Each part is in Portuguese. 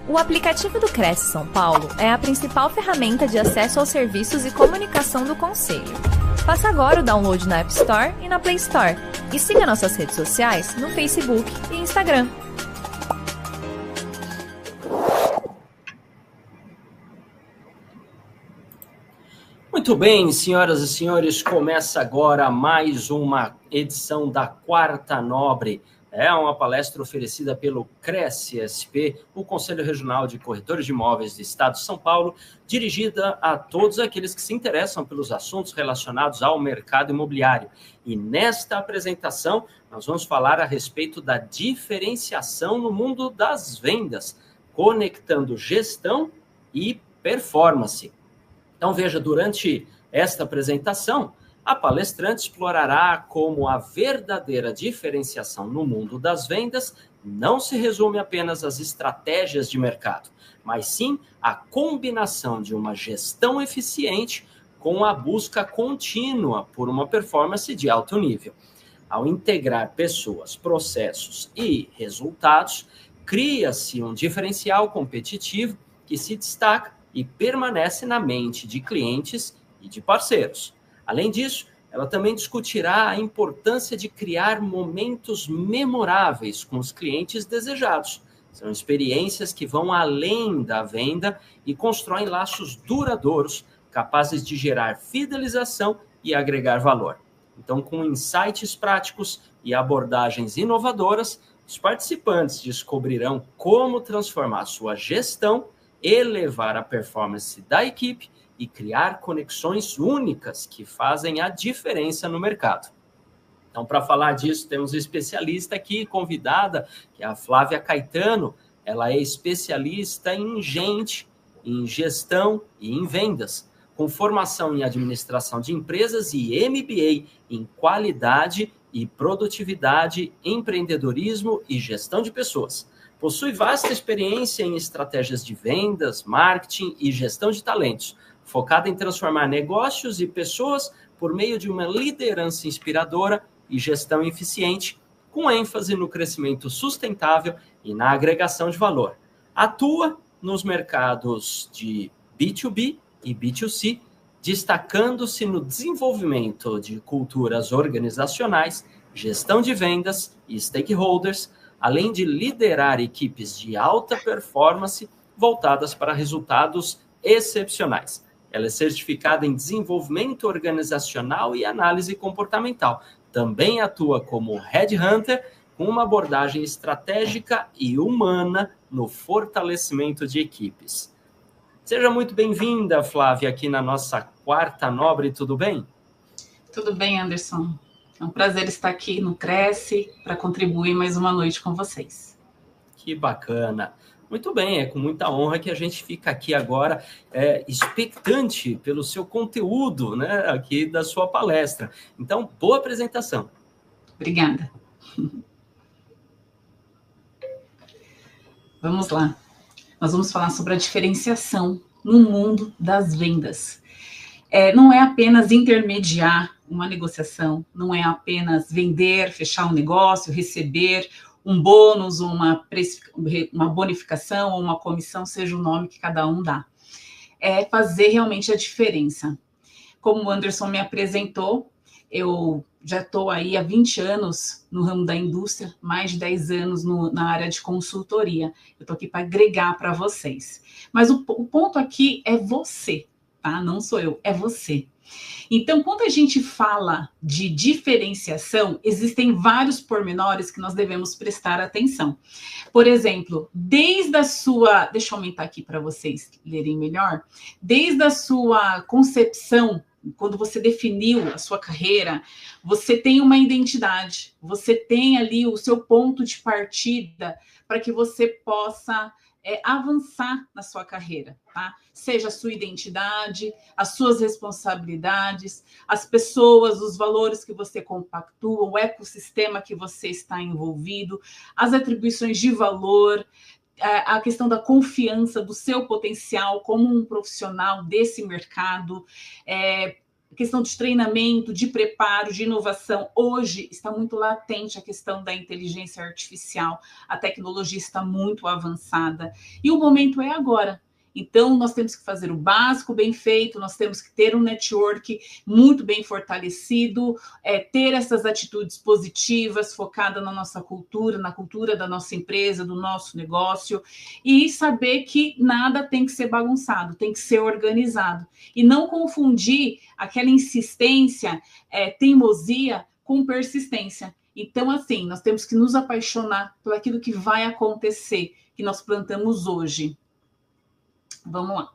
O aplicativo do Cresce São Paulo é a principal ferramenta de acesso aos serviços e comunicação do Conselho. Faça agora o download na App Store e na Play Store. E siga nossas redes sociais no Facebook e Instagram. Muito bem, senhoras e senhores, começa agora mais uma edição da Quarta Nobre. É uma palestra oferecida pelo Cresce SP, o Conselho Regional de Corretores de Imóveis do Estado de São Paulo, dirigida a todos aqueles que se interessam pelos assuntos relacionados ao mercado imobiliário. E nesta apresentação, nós vamos falar a respeito da diferenciação no mundo das vendas, conectando gestão e performance. Então, veja, durante esta apresentação, a palestrante explorará como a verdadeira diferenciação no mundo das vendas não se resume apenas às estratégias de mercado, mas sim à combinação de uma gestão eficiente com a busca contínua por uma performance de alto nível. Ao integrar pessoas, processos e resultados, cria-se um diferencial competitivo que se destaca e permanece na mente de clientes e de parceiros. Além disso, ela também discutirá a importância de criar momentos memoráveis com os clientes desejados. São experiências que vão além da venda e constroem laços duradouros, capazes de gerar fidelização e agregar valor. Então, com insights práticos e abordagens inovadoras, os participantes descobrirão como transformar sua gestão, elevar a performance da equipe e criar conexões únicas que fazem a diferença no mercado. Então, para falar disso, temos um especialista aqui, convidada, que é a Flávia Caetano. Ela é especialista em gente, em gestão e em vendas, com formação em administração de empresas e MBA em qualidade e produtividade, empreendedorismo e gestão de pessoas. Possui vasta experiência em estratégias de vendas, marketing e gestão de talentos, focada em transformar negócios e pessoas por meio de uma liderança inspiradora e gestão eficiente, com ênfase no crescimento sustentável e na agregação de valor. Atua nos mercados de B2B e B2C, destacando-se no desenvolvimento de culturas organizacionais, gestão de vendas e stakeholders, além de liderar equipes de alta performance voltadas para resultados excepcionais. Ela é certificada em desenvolvimento organizacional e análise comportamental. Também atua como headhunter, com uma abordagem estratégica e humana no fortalecimento de equipes. Seja muito bem-vinda, Flávia, aqui na nossa Quarta Nobre, tudo bem? Tudo bem, Anderson. É um prazer estar aqui no Cresce para contribuir mais uma noite com vocês. Que bacana. Muito bem, é com muita honra que a gente fica aqui agora expectante pelo seu conteúdo, né, aqui da sua palestra. Então, boa apresentação. Obrigada. Vamos lá. Nós vamos falar sobre a diferenciação no mundo das vendas. Não é apenas intermediar uma negociação, não é apenas vender, fechar um negócio, receber um bônus, uma bonificação ou uma comissão, seja o nome que cada um dá. É fazer realmente a diferença. Como o Anderson me apresentou, eu já estou aí há 20 anos no ramo da indústria, mais de 10 anos na área de consultoria. Eu estou aqui para agregar para vocês. Mas o ponto aqui é você, tá? Não sou eu, é você. Então, quando a gente fala de diferenciação, existem vários pormenores que nós devemos prestar atenção. Por exemplo, desde a sua... Deixa eu aumentar aqui para vocês lerem melhor. Desde a sua concepção, quando você definiu a sua carreira, você tem uma identidade, você tem ali o seu ponto de partida para que você possa avançar na sua carreira, tá? Seja a sua identidade, as suas responsabilidades, as pessoas, os valores que você compactua, o ecossistema que você está envolvido, as atribuições de valor, a questão da confiança do seu potencial como um profissional desse mercado, questão de treinamento, de preparo, de inovação. Hoje está muito latente a questão da inteligência artificial, a tecnologia está muito avançada e o momento é agora. Então, nós temos que fazer o básico bem feito, nós temos que ter um network muito bem fortalecido, ter essas atitudes positivas, focada na nossa cultura, na cultura da nossa empresa, do nosso negócio, e saber que nada tem que ser bagunçado, tem que ser organizado. E não confundir aquela insistência, teimosia, com persistência. Então, assim, nós temos que nos apaixonar por aquilo que vai acontecer, que nós plantamos hoje. Vamos lá.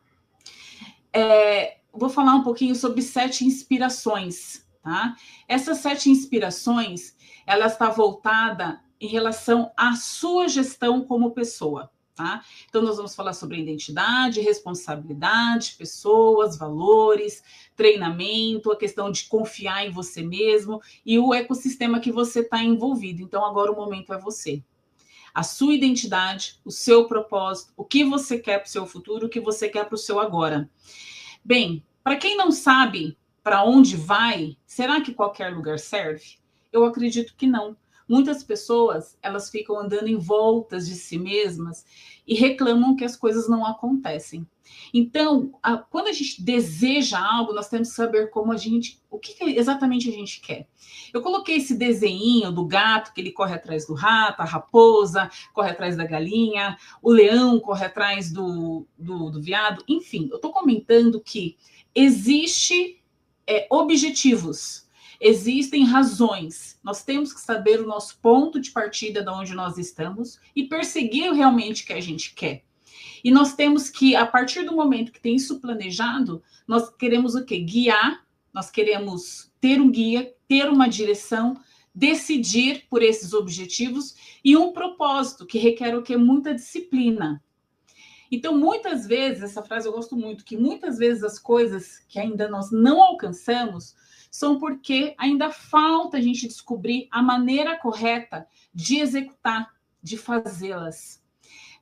Vou falar um pouquinho sobre 7 inspirações, tá? Essas 7 inspirações, ela está voltada em relação à sua gestão como pessoa, tá? Então, nós vamos falar sobre identidade, responsabilidade, pessoas, valores, treinamento, a questão de confiar em você mesmo e o ecossistema que você está envolvido. Então, agora o momento é você. A sua identidade, o seu propósito, o que você quer para o seu futuro, o que você quer para o seu agora. Bem, para quem não sabe para onde vai, será que qualquer lugar serve? Eu acredito que não. Muitas pessoas, elas ficam andando em voltas de si mesmas e reclamam que as coisas não acontecem. Então, quando a gente deseja algo, nós temos que saber o que exatamente a gente quer. Eu coloquei esse desenho do gato, que ele corre atrás do rato, a raposa corre atrás da galinha, o leão corre atrás do veado. Enfim, eu estou comentando que existem objetivos, existem razões. Nós temos que saber o nosso ponto de partida de onde nós estamos e perseguir realmente o que a gente quer. E nós temos que, a partir do momento que tem isso planejado, nós queremos o quê? Guiar, nós queremos ter um guia, ter uma direção, decidir por esses objetivos e um propósito que requer o quê? Muita disciplina. Então, muitas vezes, essa frase eu gosto muito, que muitas vezes as coisas que ainda nós não alcançamos são porque ainda falta a gente descobrir a maneira correta de executar, de fazê-las.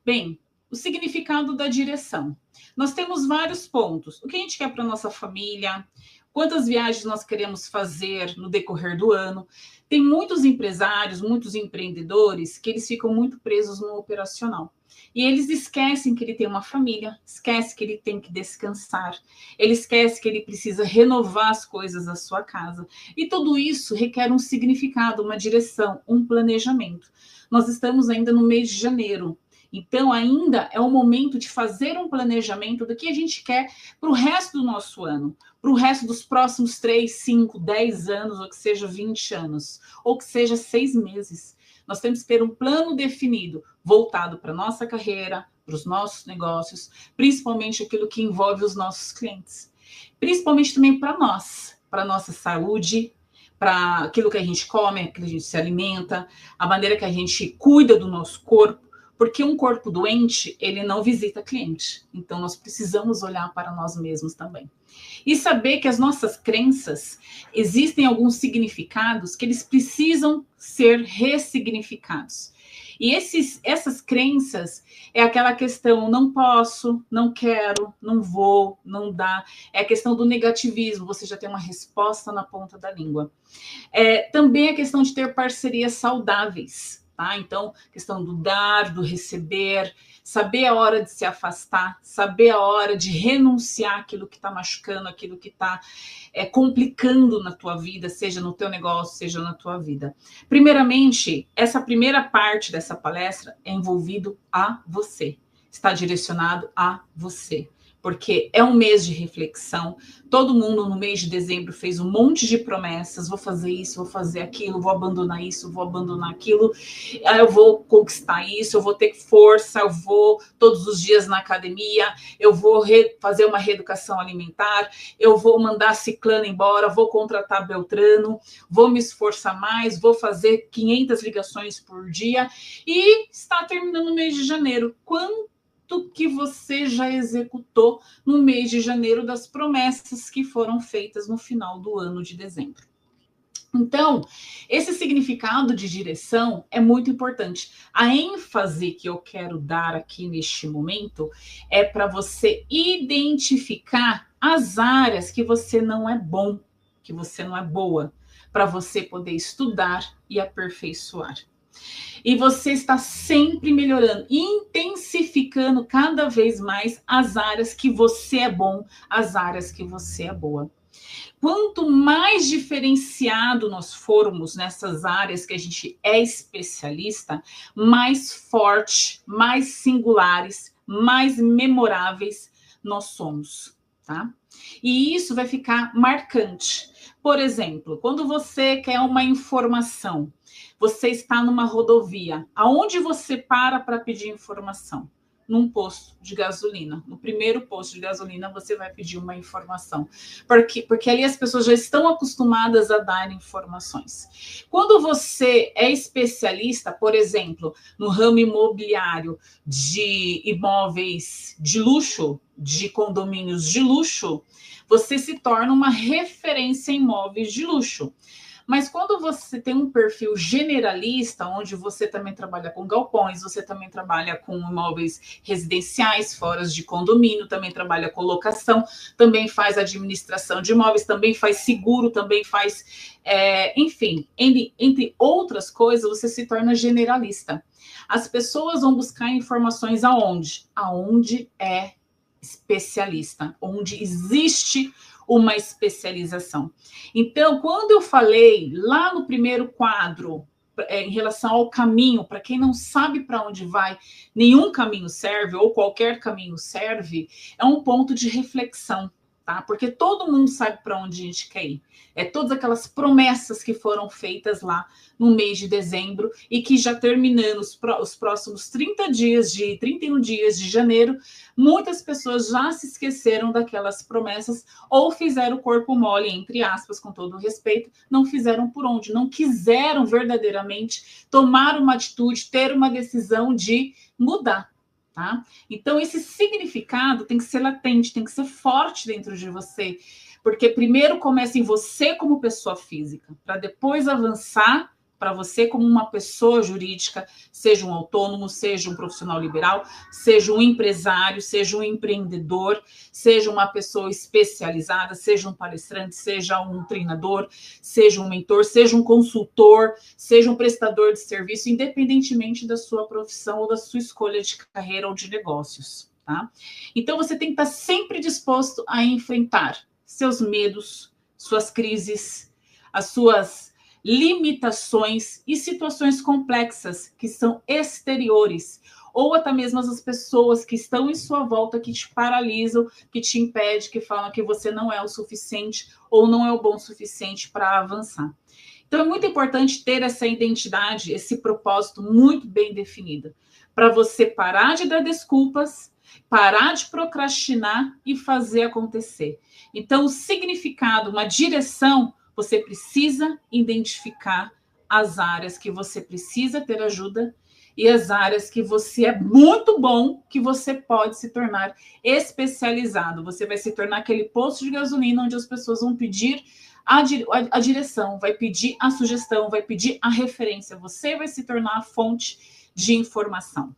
Bem, o significado da direção. Nós temos vários pontos. O que a gente quer para a nossa família, quantas viagens nós queremos fazer no decorrer do ano. Tem muitos empresários, muitos empreendedores que eles ficam muito presos no operacional. E eles esquecem que ele tem uma família, esquecem que ele tem que descansar, ele esquece que ele precisa renovar as coisas da sua casa. E tudo isso requer um significado, uma direção, um planejamento. Nós estamos ainda no mês de janeiro. Então, ainda é o momento de fazer um planejamento do que a gente quer para o resto do nosso ano, para o resto dos próximos 3, 5, 10 anos, ou que seja 20 anos, ou que seja 6 meses. Nós temos que ter um plano definido, voltado para a nossa carreira, para os nossos negócios, principalmente aquilo que envolve os nossos clientes. Principalmente também para nós, para a nossa saúde, para aquilo que a gente come, aquilo que a gente se alimenta, a maneira que a gente cuida do nosso corpo, porque um corpo doente, ele não visita cliente. Então, nós precisamos olhar para nós mesmos também. E saber que as nossas crenças, existem alguns significados que eles precisam ser ressignificados. E essas crenças é aquela questão, não posso, não quero, não vou, não dá. É a questão do negativismo, você já tem uma resposta na ponta da língua. Também a questão de ter parcerias saudáveis. Tá? Então, questão do dar, do receber, saber a hora de se afastar, saber a hora de renunciar àquilo que está machucando, aquilo que está complicando na tua vida, seja no teu negócio, seja na tua vida. Primeiramente, essa primeira parte dessa palestra é envolvido a você, está direcionado a você. Porque é um mês de reflexão, todo mundo no mês de dezembro fez um monte de promessas, vou fazer isso, vou fazer aquilo, vou abandonar isso, vou abandonar aquilo, eu vou conquistar isso, eu vou ter força, eu vou todos os dias na academia, eu vou fazer uma reeducação alimentar, eu vou mandar ciclano embora, vou contratar Beltrano, vou me esforçar mais, vou fazer 500 ligações por dia, e está terminando o mês de janeiro. Quanto que você já executou no mês de janeiro das promessas que foram feitas no final do ano de dezembro? Então, esse significado de direção é muito importante. A ênfase que eu quero dar aqui neste momento é para você identificar as áreas que você não é bom, que você não é boa, para você poder estudar e aperfeiçoar. E você está sempre melhorando, intensificando cada vez mais as áreas que você é bom, as áreas que você é boa. Quanto mais diferenciado nós formos nessas áreas que a gente é especialista, mais forte, mais singulares, mais memoráveis nós somos, tá? E isso vai ficar marcante. Por exemplo, quando você quer uma informação, você está numa rodovia, aonde você para pedir informação? Num posto de gasolina. No primeiro posto de gasolina, você vai pedir uma informação. Porque ali as pessoas já estão acostumadas a dar informações. Quando você é especialista, por exemplo, no ramo imobiliário de imóveis de luxo, de condomínios de luxo, você se torna uma referência em imóveis de luxo. Mas quando você tem um perfil generalista, onde você também trabalha com galpões, você também trabalha com imóveis residenciais, fora de condomínio, também trabalha com locação, também faz administração de imóveis, também faz seguro, também faz, enfim, entre outras coisas, você se torna generalista. As pessoas vão buscar informações aonde? Aonde é especialista, onde existe uma especialização. Então, quando eu falei lá no primeiro quadro, em relação ao caminho, para quem não sabe para onde vai, nenhum caminho serve, ou qualquer caminho serve, é um ponto de reflexão, tá? Porque todo mundo sabe para onde a gente quer ir. É todas aquelas promessas que foram feitas lá no mês de dezembro e que já terminando os próximos 31 dias de janeiro, muitas pessoas já se esqueceram daquelas promessas ou fizeram o corpo mole, entre aspas, com todo o respeito, não fizeram por onde, não quiseram verdadeiramente tomar uma atitude, ter uma decisão de mudar. Tá? Então, esse significado tem que ser latente, tem que ser forte dentro de você, porque primeiro começa em você como pessoa física, para depois avançar para você como uma pessoa jurídica, seja um autônomo, seja um profissional liberal, seja um empresário, seja um empreendedor, seja uma pessoa especializada, seja um palestrante, seja um treinador, seja um mentor, seja um consultor, seja um prestador de serviço, independentemente da sua profissão ou da sua escolha de carreira ou de negócios, tá? Então, você tem que estar sempre disposto a enfrentar seus medos, suas crises, as suas limitações e situações complexas que são exteriores, ou até mesmo as pessoas que estão em sua volta, que te paralisam, que te impedem, que falam que você não é o suficiente ou não é o bom o suficiente para avançar. Então, é muito importante ter essa identidade, esse propósito muito bem definido, para você parar de dar desculpas, parar de procrastinar e fazer acontecer. Então, o significado, uma direção, você precisa identificar as áreas que você precisa ter ajuda e as áreas que você é muito bom, que você pode se tornar especializado. Você vai se tornar aquele posto de gasolina onde as pessoas vão pedir a direção, vai pedir a sugestão, vai pedir a referência. Você vai se tornar a fonte de informação.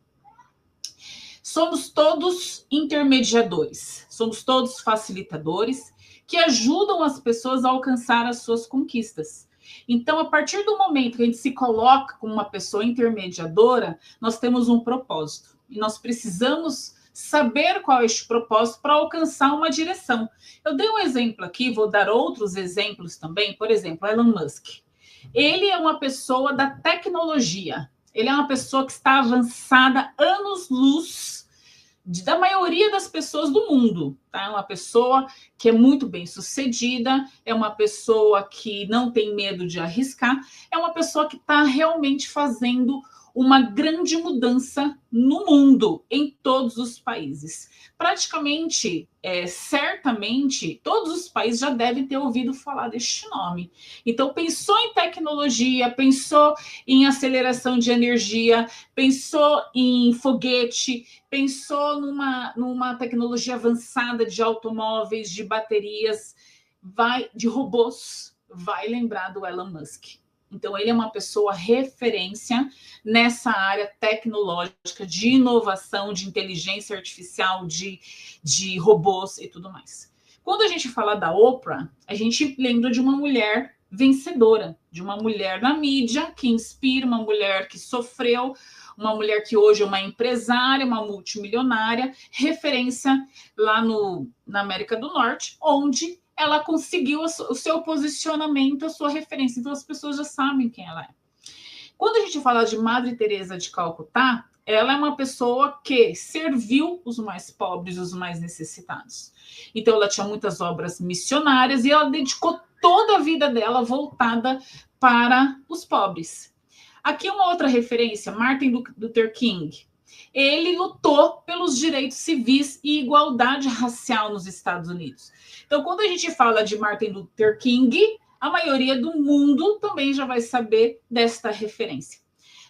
Somos todos intermediadores, somos todos facilitadores que ajudam as pessoas a alcançar as suas conquistas. Então, a partir do momento que a gente se coloca como uma pessoa intermediadora, nós temos um propósito. E nós precisamos saber qual é este propósito para alcançar uma direção. Eu dei um exemplo aqui, vou dar outros exemplos também. Por exemplo, Elon Musk. Ele é uma pessoa da tecnologia. Ele é uma pessoa que está avançada anos-luz da maioria das pessoas do mundo, tá? É uma pessoa que é muito bem sucedida, é uma pessoa que não tem medo de arriscar, é uma pessoa que está realmente fazendo uma grande mudança no mundo, em todos os países. Praticamente, certamente, todos os países já devem ter ouvido falar deste nome. Então, pensou em tecnologia, pensou em aceleração de energia, pensou em foguete, pensou numa tecnologia avançada de automóveis, de baterias, de robôs, vai lembrar do Elon Musk. Então, ele é uma pessoa referência nessa área tecnológica de inovação, de inteligência artificial, de robôs e tudo mais. Quando a gente fala da Oprah, a gente lembra de uma mulher vencedora, de uma mulher na mídia que inspira, uma mulher que sofreu, uma mulher que hoje é uma empresária, uma multimilionária, referência lá na América do Norte, onde ela conseguiu o seu posicionamento, a sua referência. Então as pessoas já sabem quem ela é. Quando a gente fala de Madre Teresa de Calcutá, ela é uma pessoa que serviu os mais pobres, os mais necessitados. Então ela tinha muitas obras missionárias e ela dedicou toda a vida dela voltada para os pobres. Aqui uma outra referência, Martin Luther King. Ele lutou pelos direitos civis e igualdade racial nos Estados Unidos. Então, quando a gente fala de Martin Luther King, a maioria do mundo também já vai saber desta referência.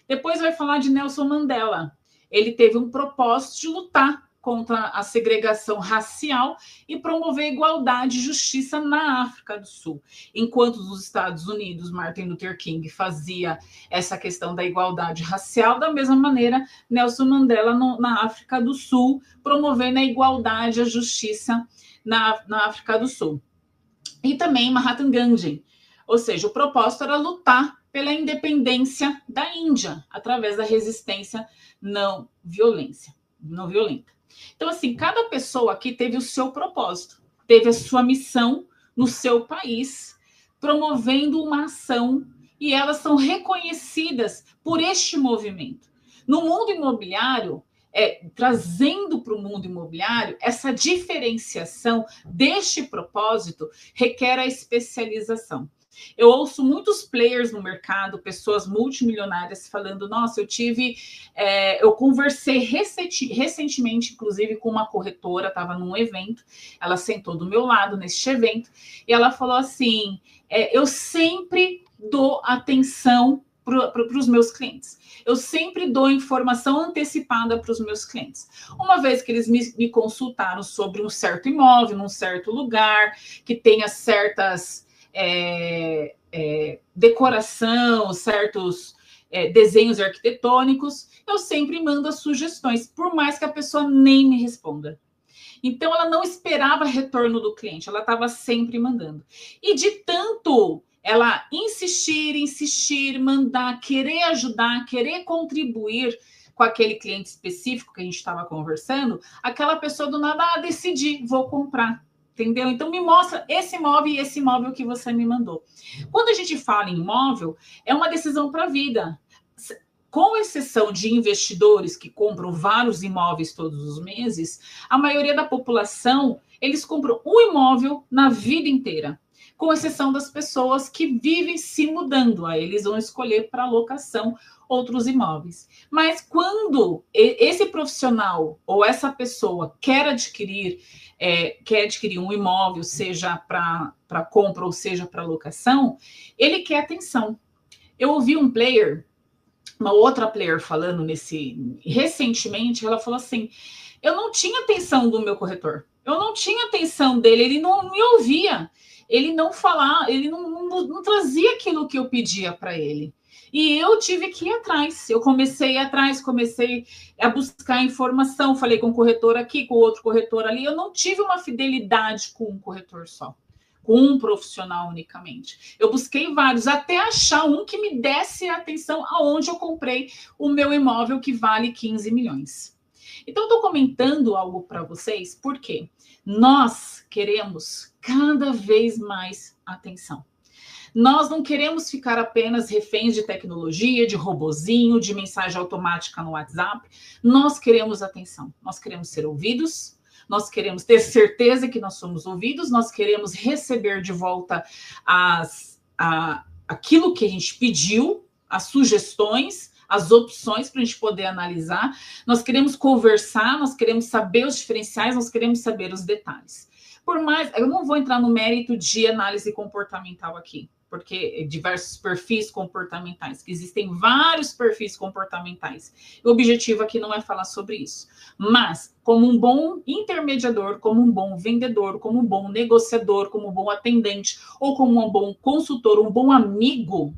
Depois vai falar de Nelson Mandela. Ele teve um propósito de lutar contra a segregação racial e promover igualdade e justiça na África do Sul. Enquanto nos Estados Unidos, Martin Luther King fazia essa questão da igualdade racial, da mesma maneira, Nelson Mandela na África do Sul, promovendo a igualdade e a justiça na África do Sul. E também Mahatma Gandhi, ou seja, o propósito era lutar pela independência da Índia, através da resistência não violenta. Então, assim, cada pessoa aqui teve o seu propósito, teve a sua missão no seu país, promovendo uma ação, e elas são reconhecidas por este movimento. No mundo imobiliário, trazendo para o mundo imobiliário, essa diferenciação deste propósito requer a especialização. Eu ouço muitos players no mercado, pessoas multimilionárias falando, nossa, eu conversei recentemente, inclusive, com uma corretora, estava num evento, ela sentou do meu lado neste evento, e ela falou assim, eu sempre dou atenção para os meus clientes. Eu sempre dou informação antecipada para os meus clientes. Uma vez que eles me consultaram sobre um certo imóvel, num certo lugar, que tenha certas decoração, certos desenhos arquitetônicos, eu sempre mando as sugestões, por mais que a pessoa nem me responda. Então, ela não esperava retorno do cliente, ela estava sempre mandando. E de tanto ela insistir, mandar, querer ajudar, querer contribuir com aquele cliente específico que a gente estava conversando, aquela pessoa do nada, decidi, vou comprar. Entendeu? Então, me mostra esse imóvel e esse imóvel que você me mandou. Quando a gente fala em imóvel, é uma decisão para a vida. Com exceção de investidores que compram vários imóveis todos os meses, a maioria da população, eles compram um imóvel na vida inteira. Com exceção das pessoas que vivem se mudando. Aí eles vão escolher para locação outros imóveis. Mas quando esse profissional ou essa pessoa quer adquirir um imóvel, seja para compra ou seja para locação, ele quer atenção. Eu ouvi uma outra player falando recentemente, ela falou assim, eu não tinha atenção do meu corretor, eu não tinha atenção dele, ele não me ouvia, ele não falava, ele não trazia aquilo que eu pedia para ele. E eu tive que ir atrás. Eu comecei a buscar informação. Falei com um corretor aqui, com outro corretor ali. Eu não tive uma fidelidade com um corretor só, com um profissional unicamente. Eu busquei vários, até achar um que me desse atenção aonde eu comprei o meu imóvel que vale 15 milhões. Então, estou comentando algo para vocês, porque nós queremos cada vez mais atenção. Nós não queremos ficar apenas reféns de tecnologia, de robozinho, de mensagem automática no WhatsApp. Nós queremos atenção, nós queremos ser ouvidos, nós queremos ter certeza que nós somos ouvidos, nós queremos receber de volta aquilo que a gente pediu, as sugestões, as opções para a gente poder analisar. Nós queremos conversar, nós queremos saber os diferenciais, nós queremos saber os detalhes. Eu não vou entrar no mérito de análise comportamental aqui, porque diversos perfis comportamentais, que existem vários perfis comportamentais. O objetivo aqui não é falar sobre isso. Mas, como um bom intermediador, como um bom vendedor, como um bom negociador, como um bom atendente, ou como um bom consultor, um bom amigo,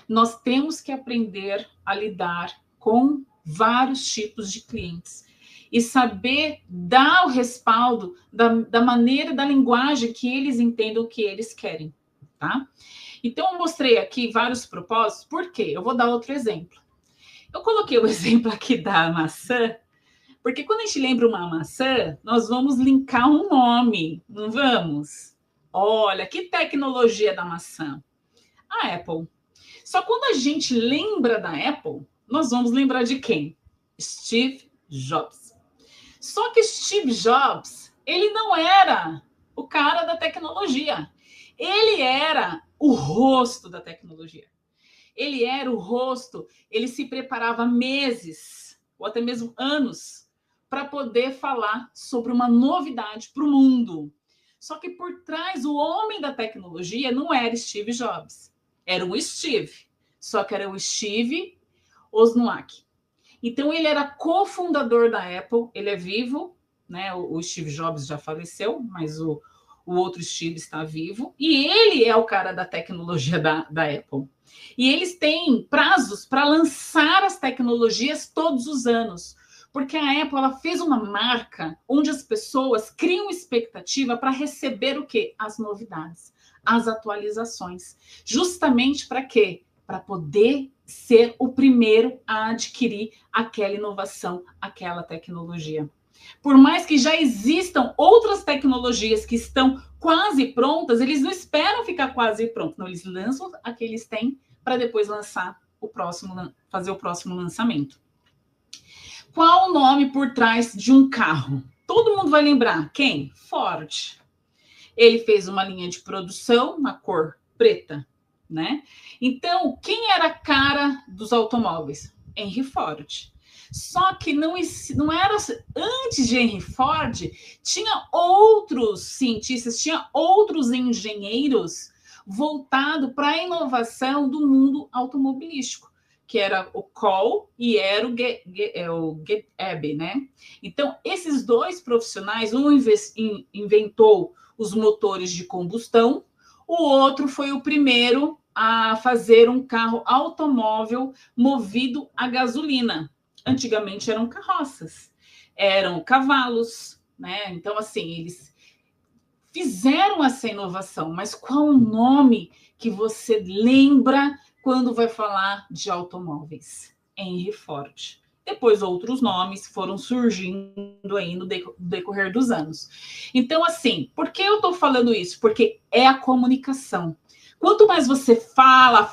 nós temos que aprender a lidar com vários tipos de clientes. e saber dar o respaldo da maneira, da linguagem que eles entendem o que eles querem, tá? Então, eu mostrei aqui vários propósitos. Por quê? Eu vou dar outro exemplo. Eu coloquei o exemplo aqui da maçã, porque quando a gente lembra uma maçã, nós vamos linkar um nome, não vamos? Olha, que tecnologia da maçã. A Apple. Só quando a gente lembra da Apple, nós vamos lembrar de quem? Steve Jobs. Só que Steve Jobs, ele não era o cara da tecnologia. Ele era o rosto da tecnologia. Ele era o rosto, ele se preparava meses, ou até mesmo anos, para poder falar sobre uma novidade para o mundo. Só que por trás, o homem da tecnologia não era Steve Jobs. Era o Steve. Só que era o Steve Wozniak. Então, ele era cofundador da Apple. Ele é vivo, né? O Steve Jobs já faleceu, mas o outro Steve está vivo. E ele é o cara da tecnologia da Apple. E eles têm prazos para lançar as tecnologias todos os anos. Porque a Apple ela fez uma marca onde as pessoas criam expectativa para receber o quê? As novidades, as atualizações. Justamente para quê? Para poder ser o primeiro a adquirir aquela inovação, aquela tecnologia. Por mais que já existam outras tecnologias que estão quase prontas, eles não esperam ficar quase prontos. Não, eles lançam a que eles têm para depois lançar o próximo, fazer o próximo lançamento. Qual o nome por trás de um carro? Todo mundo vai lembrar. Quem? Ford. Ele fez uma linha de produção na cor preta, né? Então, quem era a cara dos automóveis? Henry Ford. Só que não era... Antes de Henry Ford, tinha outros cientistas, tinha outros engenheiros voltados para a inovação do mundo automobilístico, que era o Cole e era o Gettable, né? Então, esses dois profissionais, um inventou os motores de combustão, o outro foi o primeiro a fazer um carro automóvel movido a gasolina. Antigamente eram carroças, eram cavalos, né? Então, assim, eles fizeram essa inovação, mas qual o nome que você lembra quando vai falar de automóveis? Henry Ford. Depois outros nomes foram surgindo aí no decorrer dos anos. Então, assim, por que eu estou falando isso? Porque é a comunicação. Quanto mais você fala,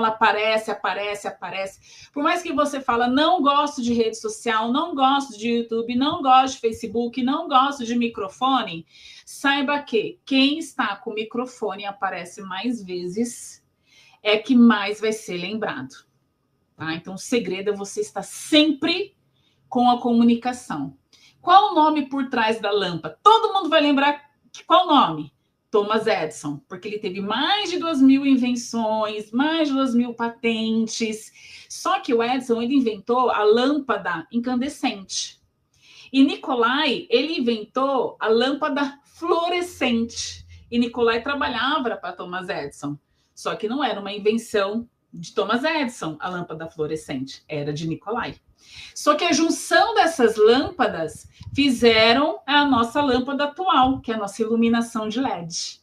aparece. Por mais que você fala, não gosto de rede social, não gosto de YouTube, não gosto de Facebook, não gosto de microfone, saiba que quem está com o microfone e aparece mais vezes é que mais vai ser lembrado. Tá? Então, o segredo é você estar sempre com a comunicação. Qual o nome por trás da lâmpada? Todo mundo vai lembrar qual nome? Thomas Edison, porque ele teve mais de 2.000 invenções, mais de 2.000 patentes. Só que o Edison, ele inventou a lâmpada incandescente. E Nicolai, ele inventou a lâmpada fluorescente. E Nicolai trabalhava para Thomas Edison. Só que não era uma invenção de Thomas Edison, a lâmpada fluorescente, era de Nicolai. Só que a junção dessas lâmpadas fizeram a nossa lâmpada atual, que é a nossa iluminação de LED.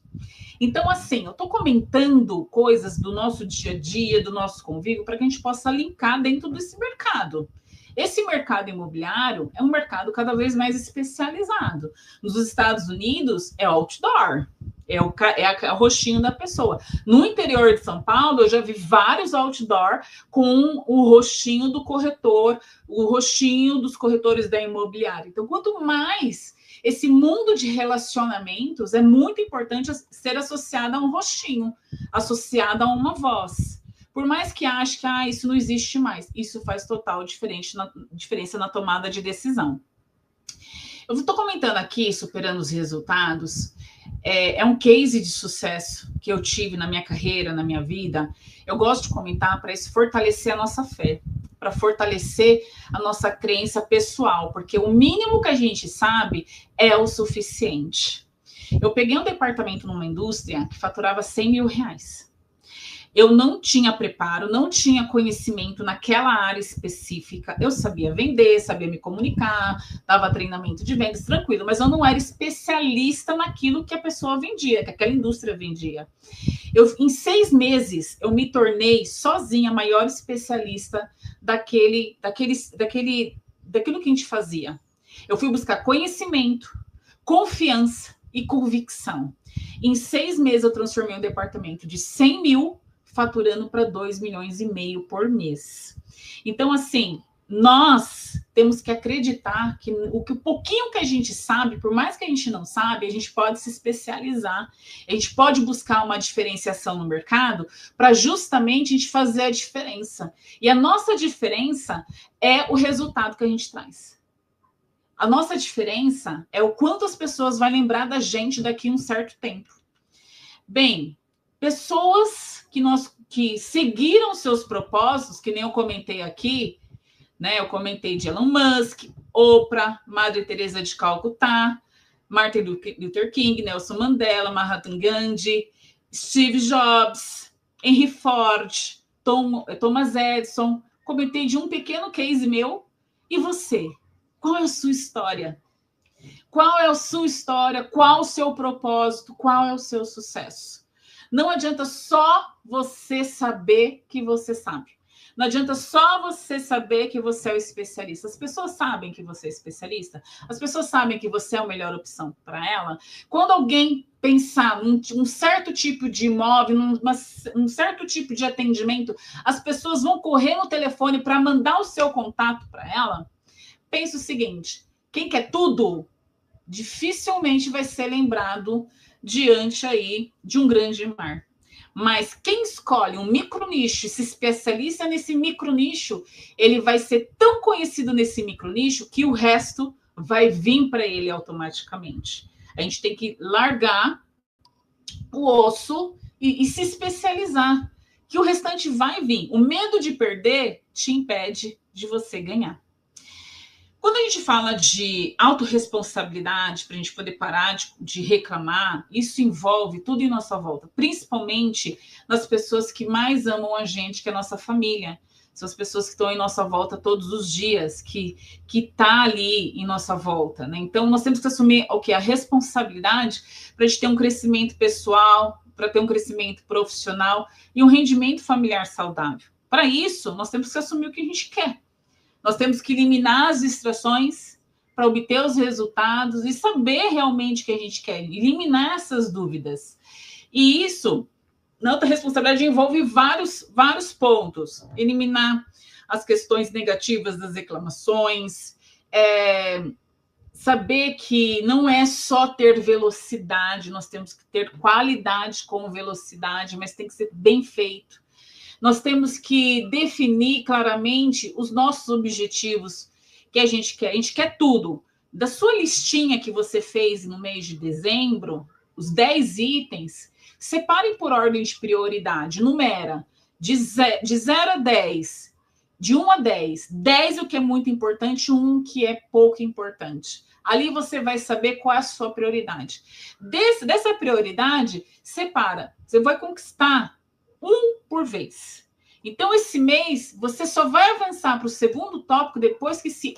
Então, assim, eu estou comentando coisas do nosso dia a dia, do nosso convívio, para que a gente possa linkar dentro desse mercado. Esse mercado imobiliário é um mercado cada vez mais especializado. Nos Estados Unidos, é outdoor. É o rostinho da pessoa. No interior de São Paulo, eu já vi vários outdoor com o rostinho do corretor, o rostinho dos corretores da imobiliária. Então, quanto mais esse mundo de relacionamentos, é muito importante ser associado a um rostinho, associado a uma voz. Por mais que ache que isso não existe mais, isso faz total diferença na tomada de decisão. Eu estou comentando aqui, superando os resultados, é um case de sucesso que eu tive na minha carreira, na minha vida. Eu gosto de comentar para isso fortalecer a nossa fé, para fortalecer a nossa crença pessoal, porque o mínimo que a gente sabe é o suficiente. Eu peguei um departamento numa indústria que faturava 100 mil reais. Eu não tinha preparo, não tinha conhecimento naquela área específica. Eu sabia vender, sabia me comunicar, dava treinamento de vendas, tranquilo, mas eu não era especialista naquilo que a pessoa vendia, que aquela indústria vendia. Em 6 meses, eu me tornei sozinha a maior especialista daquilo que a gente fazia. Eu fui buscar conhecimento, confiança e convicção. Em 6 meses, eu transformei um departamento de 100 mil faturando para 2,5 milhões por mês. Então, assim, nós temos que acreditar que o pouquinho que a gente sabe, por mais que a gente não sabe, a gente pode se especializar, a gente pode buscar uma diferenciação no mercado para justamente a gente fazer a diferença. E a nossa diferença é o resultado que a gente traz. A nossa diferença é o quanto as pessoas vão lembrar da gente daqui a um certo tempo. Bem, pessoas que seguiram seus propósitos, que nem eu comentei aqui, né? Eu comentei de Elon Musk, Oprah, Madre Teresa de Calcutá, Martin Luther King, Nelson Mandela, Mahatma Gandhi, Steve Jobs, Henry Ford, Thomas Edison. Comentei de um pequeno case meu. E você? Qual é a sua história? Qual é a sua história? Qual o seu propósito? Qual é o seu sucesso? Não adianta só você saber que você sabe. Não adianta só você saber que você é o especialista. As pessoas sabem que você é especialista. As pessoas sabem que você é a melhor opção para ela. Quando alguém pensar num certo tipo de imóvel, num certo tipo de atendimento, as pessoas vão correr no telefone para mandar o seu contato para ela. Pense o seguinte, quem quer tudo, dificilmente vai ser lembrado diante aí de um grande mar. Mas quem escolhe um micronicho e se especializa nesse micronicho, ele vai ser tão conhecido nesse micronicho que o resto vai vir para ele automaticamente. A gente tem que largar o osso e se especializar, que o restante vai vir. O medo de perder te impede de você ganhar. Quando a gente fala de autorresponsabilidade, para a gente poder parar de reclamar, isso envolve tudo em nossa volta, principalmente nas pessoas que mais amam a gente, que é a nossa família. São as pessoas que estão em nossa volta todos os dias, que tá ali em nossa volta, né? Então, nós temos que assumir o que? A responsabilidade para a gente ter um crescimento pessoal, para ter um crescimento profissional e um rendimento familiar saudável. Para isso, nós temos que assumir o que a gente quer. Nós temos que eliminar as distrações para obter os resultados e saber realmente o que a gente quer, eliminar essas dúvidas. E isso, na autorresponsabilidade, envolve vários pontos. Eliminar as questões negativas das reclamações, saber que não é só ter velocidade, nós temos que ter qualidade com velocidade, mas tem que ser bem feito. Nós temos que definir claramente os nossos objetivos que a gente quer. A gente quer tudo. Da sua listinha que você fez no mês de dezembro, os 10 itens, separe por ordem de prioridade. Numera de 0 a 10, de 1 a 10. 10 é o que é muito importante, 1 que é pouco importante. Ali você vai saber qual é a sua prioridade. Dessa prioridade, separa. Você vai conquistar um por vez. Então, esse mês, você só vai avançar para o segundo tópico depois que esse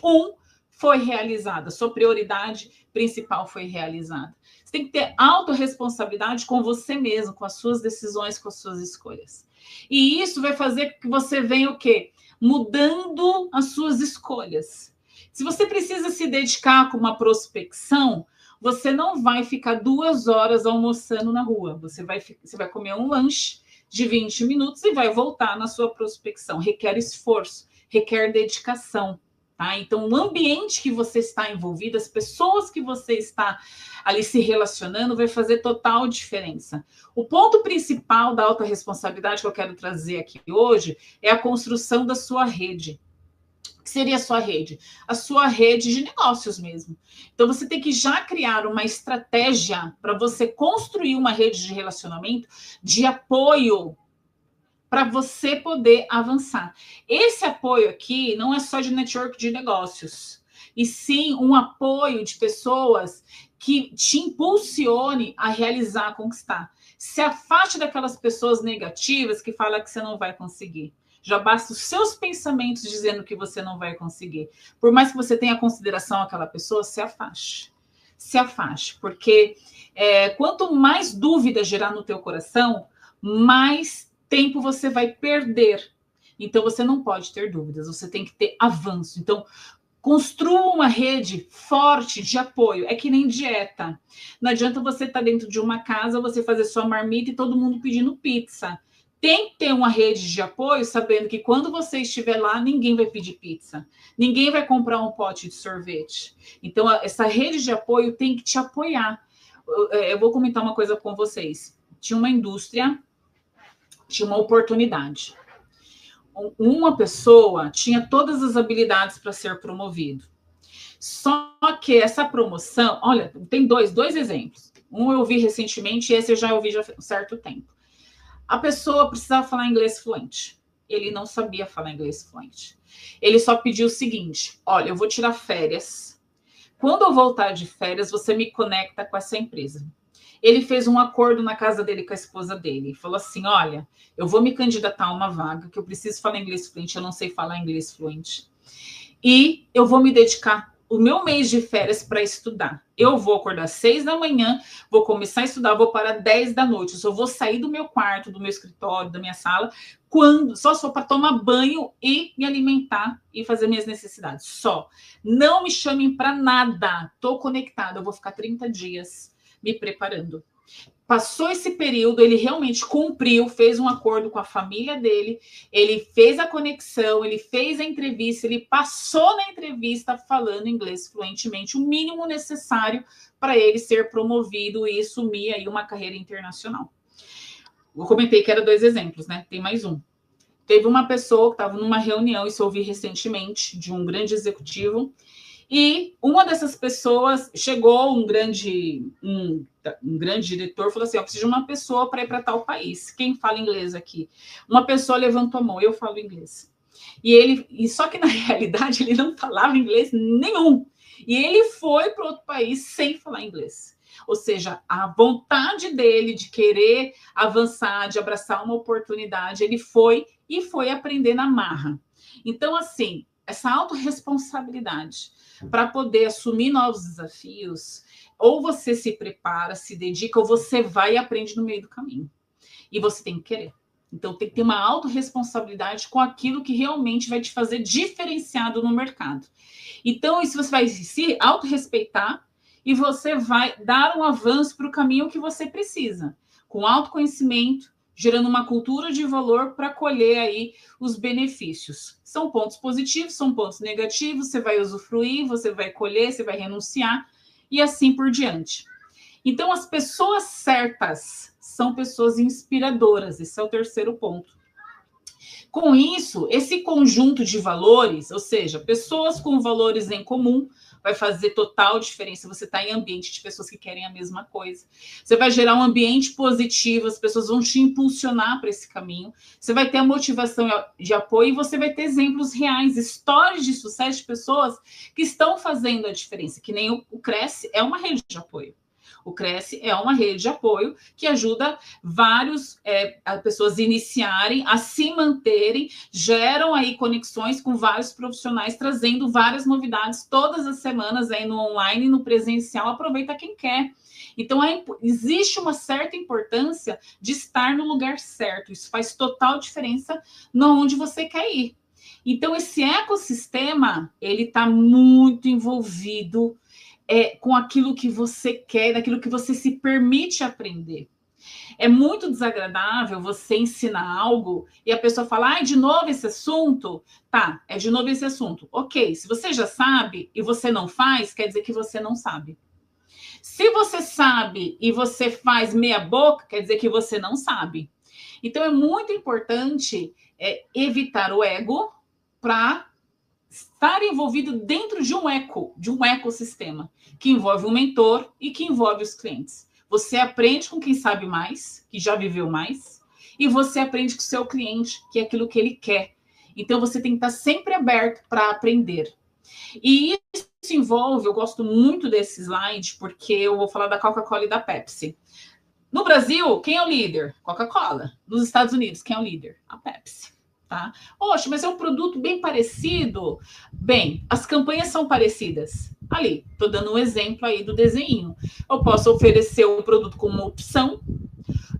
foi realizado. A sua prioridade principal foi realizada. Você tem que ter autorresponsabilidade com você mesmo, com as suas decisões, com as suas escolhas. E isso vai fazer com que você venha o quê? Mudando as suas escolhas. Se você precisa se dedicar com uma prospecção, você não vai ficar 2 horas almoçando na rua. Você vai comer um lanche de 20 minutos e vai voltar na sua prospecção. Requer esforço, requer dedicação, tá? Então, o ambiente que você está envolvido, as pessoas que você está ali se relacionando, vai fazer total diferença. O ponto principal da autorresponsabilidade que eu quero trazer aqui hoje é a construção da sua rede. O que seria a sua rede? A sua rede de negócios mesmo. Então, você tem que já criar uma estratégia para você construir uma rede de relacionamento, de apoio, para você poder avançar. Esse apoio aqui não é só de network de negócios, e sim um apoio de pessoas que te impulsione a realizar, a conquistar. Se afaste daquelas pessoas negativas que falam que você não vai conseguir. Já basta os seus pensamentos dizendo que você não vai conseguir. Por mais que você tenha consideração àquela pessoa, se afaste. Se afaste, porque quanto mais dúvida gerar no teu coração, mais tempo você vai perder. Então, você não pode ter dúvidas, você tem que ter avanço. Então, construa uma rede forte de apoio. É que nem dieta. Não adianta você estar dentro de uma casa, você fazer sua marmita e todo mundo pedindo pizza. Tem que ter uma rede de apoio, sabendo que quando você estiver lá, ninguém vai pedir pizza. Ninguém vai comprar um pote de sorvete. Então, essa rede de apoio tem que te apoiar. Eu vou comentar uma coisa com vocês. Tinha uma indústria, tinha uma oportunidade. Uma pessoa tinha todas as habilidades para ser promovido. Só que essa promoção... Olha, tem dois exemplos. Um eu vi recentemente e esse eu já ouvi já há um certo tempo. A pessoa precisava falar inglês fluente. Ele não sabia falar inglês fluente. Ele só pediu o seguinte: olha, eu vou tirar férias. Quando eu voltar de férias, você me conecta com essa empresa. Ele fez um acordo na casa dele com a esposa dele. Falou assim, olha, eu vou me candidatar a uma vaga, que eu preciso falar inglês fluente, eu não sei falar inglês fluente. E eu vou me dedicar o meu mês de férias para estudar. Eu vou acordar às 6 da manhã, vou começar a estudar, vou parar 10 da noite. Eu só vou sair do meu quarto, do meu escritório, da minha sala, só para tomar banho e me alimentar e fazer minhas necessidades. Só. Não me chamem para nada. Estou conectada, eu vou ficar 30 dias me preparando. Passou esse período, ele realmente cumpriu, fez um acordo com a família dele, ele fez a conexão, ele fez a entrevista, ele passou na entrevista falando inglês fluentemente, o mínimo necessário para ele ser promovido e assumir aí uma carreira internacional. Eu comentei que era 2 exemplos, né? Tem mais um. Teve uma pessoa que estava numa reunião, isso eu ouvi recentemente, de um grande executivo, e uma dessas pessoas chegou, um grande diretor, falou assim, eu preciso de uma pessoa para ir para tal país. Quem fala inglês aqui? Uma pessoa levantou a mão, eu falo inglês. Só que na realidade ele não falava inglês nenhum. E ele foi para outro país sem falar inglês. Ou seja, a vontade dele de querer avançar, de abraçar uma oportunidade, ele foi aprender na marra. Então, assim, essa autorresponsabilidade para poder assumir novos desafios, ou você se prepara, se dedica, ou você vai e aprende no meio do caminho. E você tem que querer. Então, tem que ter uma autorresponsabilidade com aquilo que realmente vai te fazer diferenciado no mercado. Então, isso você vai se autorrespeitar e você vai dar um avanço para o caminho que você precisa, com autoconhecimento, gerando uma cultura de valor para colher aí os benefícios. São pontos positivos, são pontos negativos, você vai usufruir, você vai colher, você vai renunciar e assim por diante. Então, as pessoas certas são pessoas inspiradoras, esse é o 3º ponto. Com isso, esse conjunto de valores, ou seja, pessoas com valores em comum, vai fazer total diferença. Você está em ambiente de pessoas que querem a mesma coisa. Você vai gerar um ambiente positivo, as pessoas vão te impulsionar para esse caminho. Você vai ter a motivação de apoio e você vai ter exemplos reais, histórias de sucesso de pessoas que estão fazendo a diferença, que nem o Cresce é uma rede de apoio. O Cresce é uma rede de apoio que ajuda várias pessoas a iniciarem, a se manterem, geram aí conexões com vários profissionais, trazendo várias novidades todas as semanas aí no online e no presencial. Aproveita quem quer. Então, existe uma certa importância de estar no lugar certo. Isso faz total diferença onde você quer ir. Então, esse ecossistema, ele está muito envolvido com aquilo que você quer, daquilo que você se permite aprender. É muito desagradável você ensinar algo e a pessoa fala, de novo esse assunto? Tá, é de novo esse assunto. Ok, se você já sabe e você não faz, quer dizer que você não sabe. Se você sabe e você faz meia boca, quer dizer que você não sabe. Então, é muito importante evitar o ego para estar envolvido dentro de um ecossistema, que envolve um mentor e que envolve os clientes. Você aprende com quem sabe mais, que já viveu mais, e você aprende com o seu cliente, que é aquilo que ele quer. Então, você tem que estar sempre aberto para aprender. E isso envolve, eu gosto muito desse slide, porque eu vou falar da Coca-Cola e da Pepsi. No Brasil, quem é o líder? Coca-Cola. Nos Estados Unidos, quem é o líder? A Pepsi. Tá? Poxa, mas é um produto bem parecido. Bem, as campanhas são parecidas. Ali, estou dando um exemplo aí do desenho. Eu posso oferecer o produto como uma opção.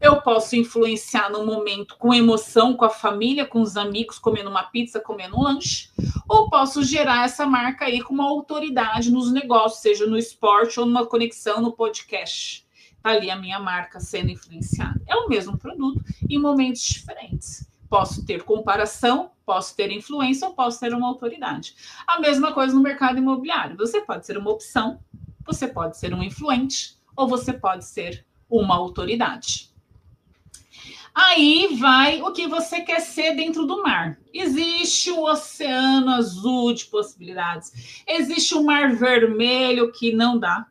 Eu posso influenciar no momento com emoção, com a família, com os amigos, comendo uma pizza, comendo um lanche. Ou posso gerar essa marca aí com uma autoridade nos negócios, seja no esporte ou numa conexão no podcast. Está ali a minha marca sendo influenciada. É o mesmo produto em momentos diferentes. Posso ter comparação, posso ter influência ou posso ter uma autoridade. A mesma coisa no mercado imobiliário. Você pode ser uma opção, você pode ser um influente ou você pode ser uma autoridade. Aí vai o que você quer ser dentro do mar. Existe o oceano azul de possibilidades. Existe o mar vermelho que não dá.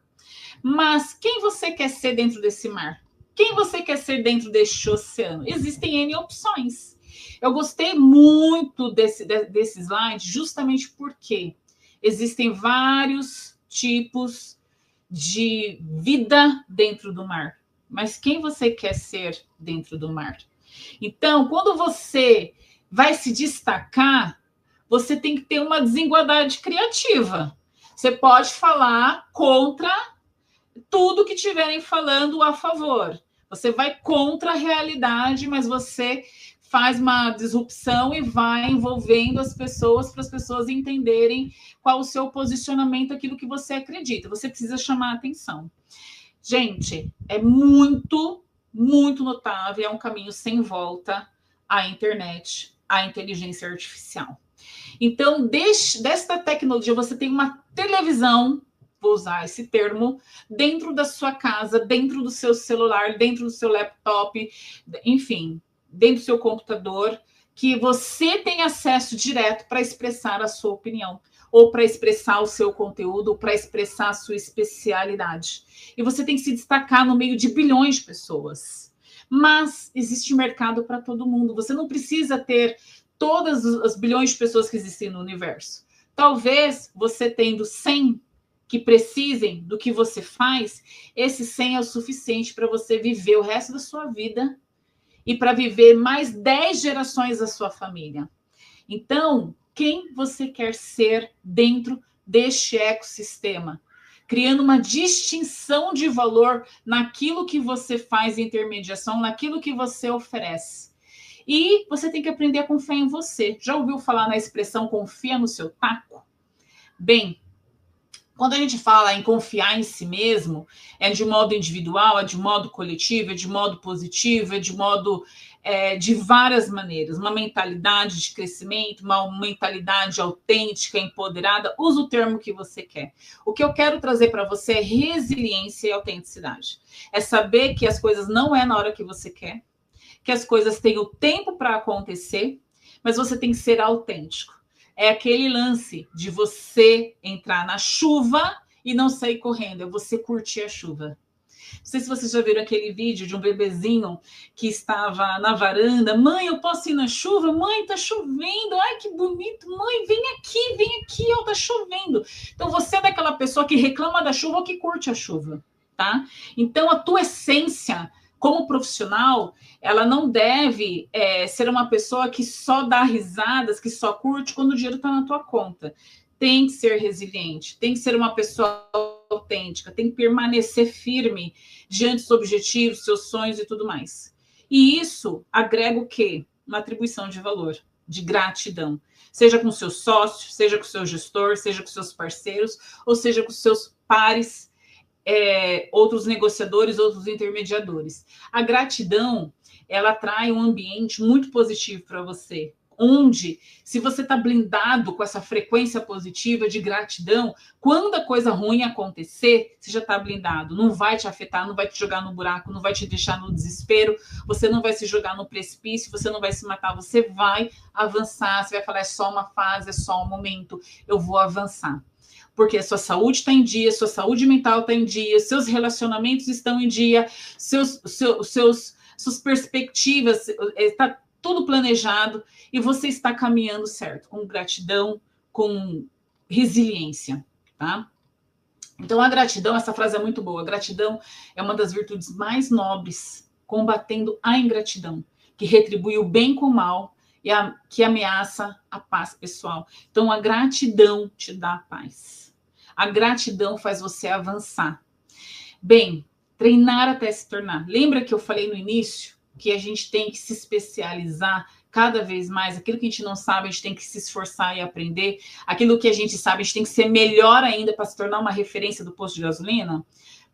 Mas quem você quer ser dentro desse mar? Quem você quer ser dentro deste oceano? Existem N opções. Eu gostei muito desse slide justamente porque existem vários tipos de vida dentro do mar. Mas quem você quer ser dentro do mar? Então, quando você vai se destacar, você tem que ter uma desigualdade criativa. Você pode falar contra tudo que estiverem falando a favor. Você vai contra a realidade, mas você faz uma disrupção e vai envolvendo as pessoas para as pessoas entenderem qual o seu posicionamento, aquilo que você acredita. Você precisa chamar a atenção. Gente, é muito, muito notável, é um caminho sem volta a internet, a inteligência artificial. Então, desta tecnologia, você tem uma televisão, vou usar esse termo, dentro da sua casa, dentro do seu celular, dentro do seu laptop, enfim, dentro do seu computador, que você tem acesso direto para expressar a sua opinião, ou para expressar o seu conteúdo, ou para expressar a sua especialidade. E você tem que se destacar no meio de bilhões de pessoas. Mas existe mercado para todo mundo. Você não precisa ter todas as bilhões de pessoas que existem no universo. Talvez você tendo 100 que precisem do que você faz, esse 100 é o suficiente para você viver o resto da sua vida e para viver mais 10 gerações da sua família. Então, quem você quer ser dentro deste ecossistema? Criando uma distinção de valor naquilo que você faz em intermediação, naquilo que você oferece. E você tem que aprender a confiar em você. Já ouviu falar na expressão confia no seu taco? Bem, quando a gente fala em confiar em si mesmo, é de modo individual, é de modo coletivo, é de modo positivo, é de modo de várias maneiras. Uma mentalidade de crescimento, uma mentalidade autêntica, empoderada, usa o termo que você quer. O que eu quero trazer para você é resiliência e autenticidade. É saber que as coisas não é na hora que você quer, que as coisas têm o tempo para acontecer, mas você tem que ser autêntico. É aquele lance de você entrar na chuva e não sair correndo, é você curtir a chuva. Não sei se vocês já viram aquele vídeo de um bebezinho que estava na varanda. Mãe, eu posso ir na chuva? Mãe, tá chovendo. Ai, que bonito. Mãe, vem aqui, ó, tá chovendo. Então, você é daquela pessoa que reclama da chuva ou que curte a chuva, tá? Então, a tua essência como profissional, ela não deve ser uma pessoa que só dá risadas, que só curte quando o dinheiro está na tua conta. Tem que ser resiliente, tem que ser uma pessoa autêntica, tem que permanecer firme diante dos objetivos, seus sonhos e tudo mais. E isso agrega o quê? Uma atribuição de valor, de gratidão. Seja com seus sócios, seja com o seu gestor, seja com seus parceiros, ou seja com seus pares, outros negociadores, outros intermediadores. A gratidão, ela traz um ambiente muito positivo para você, onde, se você está blindado com essa frequência positiva de gratidão, quando a coisa ruim acontecer, você já está blindado, não vai te afetar, não vai te jogar no buraco, não vai te deixar no desespero, você não vai se jogar no precipício, você não vai se matar, você vai avançar, você vai falar, é só uma fase, é só um momento, eu vou avançar. Porque a sua saúde está em dia, sua saúde mental está em dia, seus relacionamentos estão em dia, suas perspectivas, está tudo planejado e você está caminhando certo, com gratidão, com resiliência, tá? Então, a gratidão, essa frase é muito boa. A gratidão é uma das virtudes mais nobres, combatendo a ingratidão, que retribui o bem com o mal e que ameaça a paz pessoal. Então, a gratidão te dá paz. A gratidão faz você avançar. Bem, treinar até se tornar. Lembra que eu falei no início que a gente tem que se especializar cada vez mais? Aquilo que a gente não sabe, a gente tem que se esforçar e aprender. Aquilo que a gente sabe, a gente tem que ser melhor ainda para se tornar uma referência do posto de gasolina?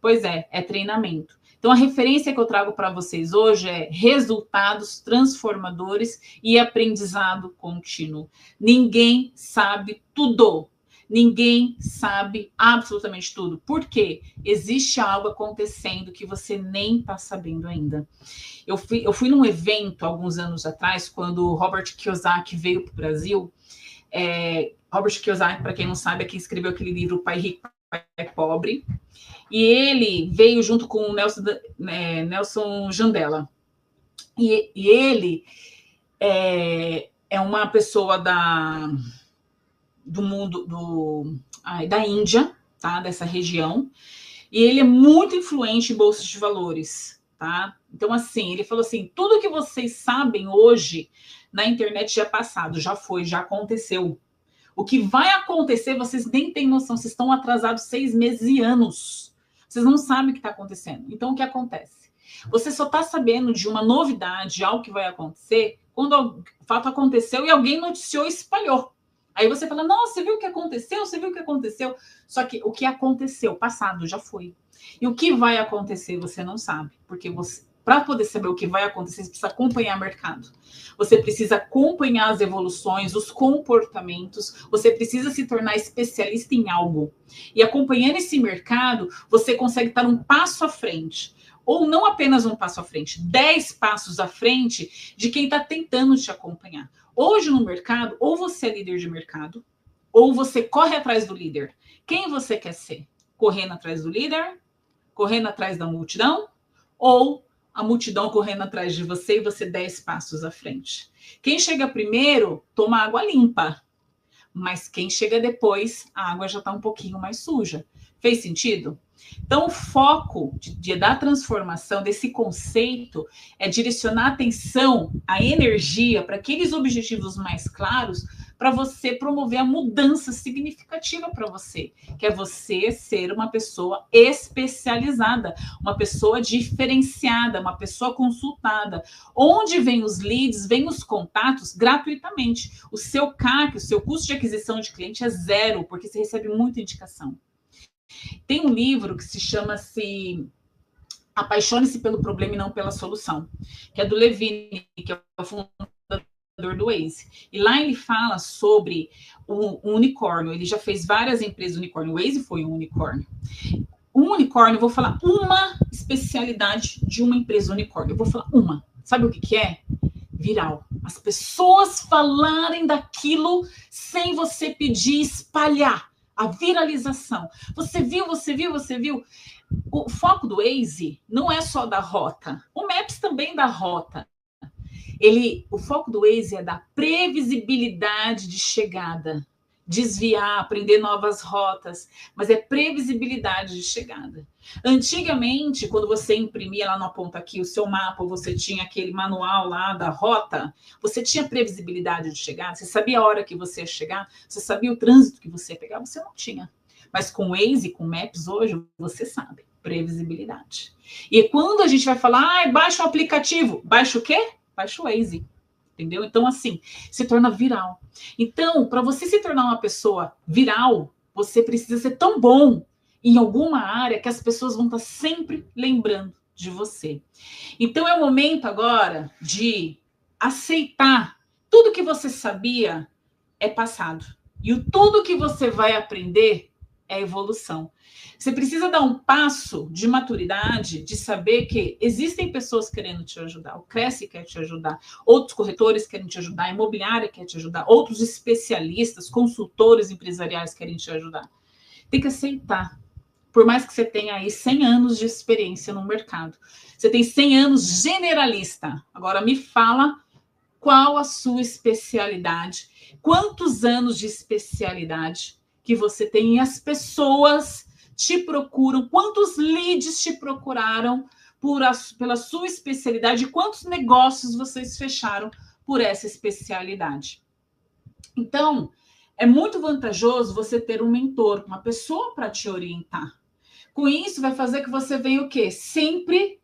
Pois é treinamento. Então, a referência que eu trago para vocês hoje é resultados transformadores e aprendizado contínuo. Ninguém sabe tudo. Ninguém sabe absolutamente tudo. Por quê? Existe algo acontecendo que você nem está sabendo ainda. Eu fui num evento alguns anos atrás, quando o Robert Kiyosaki veio para o Brasil. Robert Kiyosaki, para quem não sabe, é quem escreveu aquele livro Pai Rico, Pai Pobre. E ele veio junto com o Nelson Mandela. E ele é uma pessoa do mundo da Índia, tá? Dessa região. E ele é muito influente em bolsas de valores, tá? Então, assim, ele falou assim, tudo que vocês sabem hoje na internet já é passado, já foi, já aconteceu. O que vai acontecer, vocês nem têm noção, vocês estão atrasados 6 meses e anos. Vocês não sabem o que está acontecendo. Então, o que acontece? Você só está sabendo de uma novidade, algo que vai acontecer, quando o fato aconteceu e alguém noticiou e espalhou. Aí você fala, nossa, você viu o que aconteceu? Você viu o que aconteceu? Só que o que aconteceu, passado, já foi. E o que vai acontecer, você não sabe. Porque para poder saber o que vai acontecer, você precisa acompanhar o mercado. Você precisa acompanhar as evoluções, os comportamentos. Você precisa se tornar especialista em algo. E acompanhando esse mercado, você consegue estar um passo à frente. Ou não apenas um passo à frente, 10 passos à frente de quem está tentando te acompanhar. Hoje no mercado, ou você é líder de mercado, ou você corre atrás do líder. Quem você quer ser? Correndo atrás do líder? Correndo atrás da multidão? Ou a multidão correndo atrás de você e você 10 passos à frente? Quem chega primeiro, toma água limpa. Mas quem chega depois, a água já está um pouquinho mais suja. Fez sentido? Então, o foco da transformação, desse conceito, é direcionar a atenção, a energia para aqueles objetivos mais claros, para você promover a mudança significativa para você, que é você ser uma pessoa especializada, uma pessoa diferenciada, uma pessoa consultada. Onde vem os leads, vem os contatos gratuitamente. O seu CAC, o seu custo de aquisição de cliente é 0, porque você recebe muita indicação. Tem um livro que se chama-se Apaixone-se pelo Problema e Não pela Solução, que é do Levine, que é o fundador do Waze. E lá ele fala sobre o unicórnio. Ele já fez várias empresas unicórnio. O Waze foi um unicórnio. Um unicórnio, eu vou falar uma especialidade de uma empresa unicórnio. Eu vou falar uma. Sabe o que é? Viral. As pessoas falarem daquilo sem você pedir, espalhar. A viralização. Você viu? O foco do Waze não é só da rota. O Maps também dá rota. O foco do Waze é da previsibilidade de chegada. Desviar, aprender novas rotas. Mas é previsibilidade de chegada. Antigamente, quando você imprimia lá na ponta aqui o seu mapa, você tinha aquele manual lá da rota, você tinha previsibilidade de chegada, você sabia a hora que você ia chegar, você sabia o trânsito que você ia pegar, você não tinha. Mas com Waze, com Maps hoje, você sabe, previsibilidade. E quando a gente vai falar, baixa o aplicativo, baixa o quê? Baixa o Waze. Entendeu? Então, assim, se torna viral. Então, para você se tornar uma pessoa viral, você precisa ser tão bom em alguma área que as pessoas vão estar sempre lembrando de você. Então, é o momento agora de aceitar tudo que você sabia é passado. E tudo que você vai aprender é evolução. Você precisa dar um passo de maturidade, de saber que existem pessoas querendo te ajudar. O Cresce quer te ajudar, outros corretores querem te ajudar, a imobiliária quer te ajudar, outros especialistas, consultores empresariais querem te ajudar. Tem que aceitar. Por mais que você tenha aí 100 anos de experiência no mercado. Você tem 100 anos generalista. Agora me fala qual a sua especialidade. Quantos anos de especialidade que você tem e as pessoas te procuram, quantos leads te procuraram pela sua especialidade, quantos negócios vocês fecharam por essa especialidade. Então, é muito vantajoso você ter um mentor, uma pessoa para te orientar. Com isso, vai fazer que você venha o quê? Sempre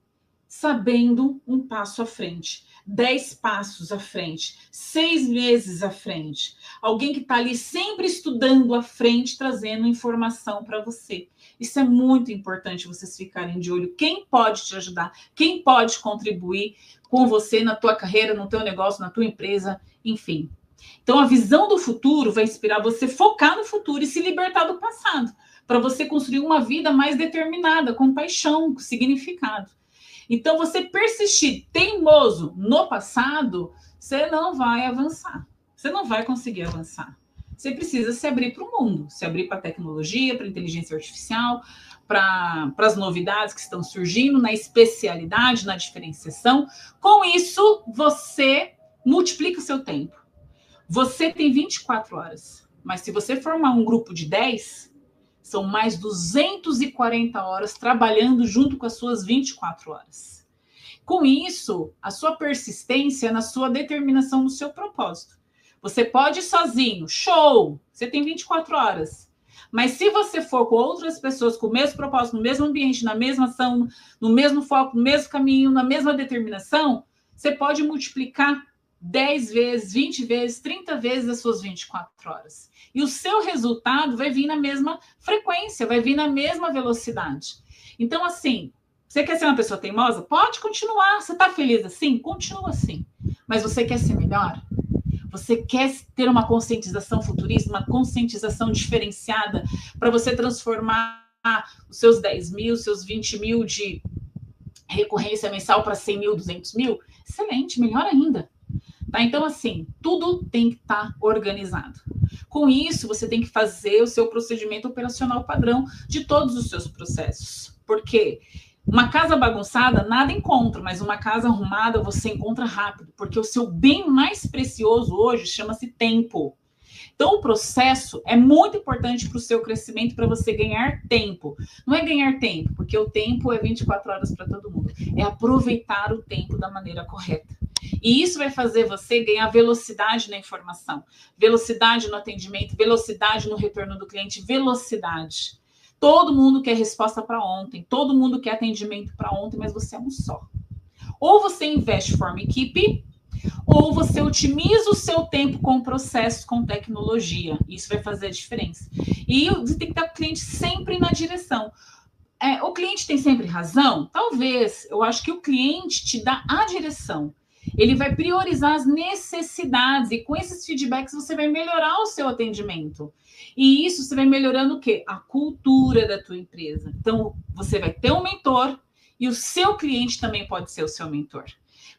sabendo um passo à frente, 10 passos à frente, 6 meses à frente. Alguém que está ali sempre estudando à frente, trazendo informação para você. Isso é muito importante vocês ficarem de olho. Quem pode te ajudar? Quem pode contribuir com você na tua carreira, no teu negócio, na tua empresa, enfim. Então, a visão do futuro vai inspirar você a focar no futuro e se libertar do passado, para você construir uma vida mais determinada, com paixão, com significado. Então, você persistir teimoso no passado, você não vai avançar. Você não vai conseguir avançar. Você precisa se abrir para o mundo, se abrir para a tecnologia, para a inteligência artificial, para as novidades que estão surgindo, na especialidade, na diferenciação. Com isso, você multiplica o seu tempo. Você tem 24 horas, mas se você formar um grupo de 10, são mais 240 horas trabalhando junto com as suas 24 horas. Com isso, a sua persistência é na sua determinação, no seu propósito. Você pode ir sozinho, show! Você tem 24 horas. Mas se você for com outras pessoas com o mesmo propósito, no mesmo ambiente, na mesma ação, no mesmo foco, no mesmo caminho, na mesma determinação, você pode multiplicar 10 vezes, 20 vezes, 30 vezes as suas 24 horas. E o seu resultado vai vir na mesma frequência, vai vir na mesma velocidade. Então, assim, você quer ser uma pessoa teimosa? Pode continuar. Você está feliz assim? Continua assim. Mas você quer ser melhor? Você quer ter uma conscientização futurista, uma conscientização diferenciada para você transformar os seus 10 mil, seus 20 mil de recorrência mensal para 100 mil, 200 mil? Excelente, melhor ainda. Tá? Então, assim, tudo tem que estar organizado. Com isso, você tem que fazer o seu procedimento operacional padrão de todos os seus processos. Porque uma casa bagunçada, nada encontra, mas uma casa arrumada você encontra rápido, porque o seu bem mais precioso hoje chama-se tempo. Então, o processo é muito importante para o seu crescimento, para você ganhar tempo. Não é ganhar tempo, porque o tempo é 24 horas para todo mundo. É aproveitar o tempo da maneira correta. E isso vai fazer você ganhar velocidade na informação, velocidade no atendimento, velocidade no retorno do cliente, velocidade. Todo mundo quer resposta para ontem, todo mundo quer atendimento para ontem, mas você é um só. Ou você investe, forma equipe, ou você otimiza o seu tempo com processos, com tecnologia. Isso vai fazer a diferença. E você tem que estar com o cliente sempre na direção. O cliente tem sempre razão? Talvez. Eu acho que o cliente te dá a direção. Ele vai priorizar as necessidades e com esses feedbacks você vai melhorar o seu atendimento. E isso você vai melhorando o quê? A cultura da tua empresa. Então, você vai ter um mentor e o seu cliente também pode ser o seu mentor.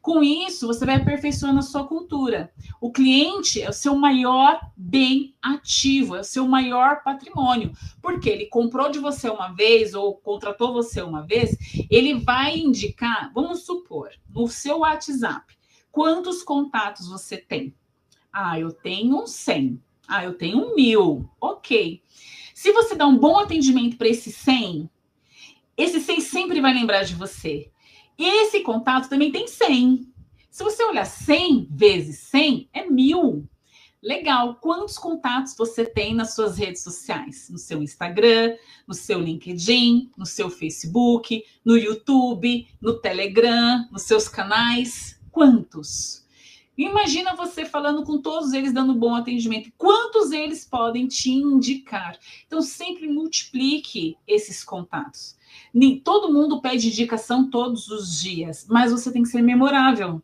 Com isso, você vai aperfeiçoando a sua cultura. O cliente é o seu maior bem ativo, é o seu maior patrimônio. Porque ele comprou de você uma vez ou contratou você uma vez, ele vai indicar, vamos supor, no seu WhatsApp, quantos contatos você tem? Eu tenho 100. Eu tenho 1000. Ok. Se você dá um bom atendimento para esse 100 sempre vai lembrar de você. Esse contato também tem 100. Se você olhar 100 vezes 100, é 1000. Legal. Quantos contatos você tem nas suas redes sociais? No seu Instagram, no seu LinkedIn, no seu Facebook, no YouTube, no Telegram, nos seus canais? Quantos? Imagina você falando com todos eles, dando bom atendimento. Quantos eles podem te indicar? Então, sempre multiplique esses contatos. Nem todo mundo pede indicação todos os dias, mas você tem que ser memorável.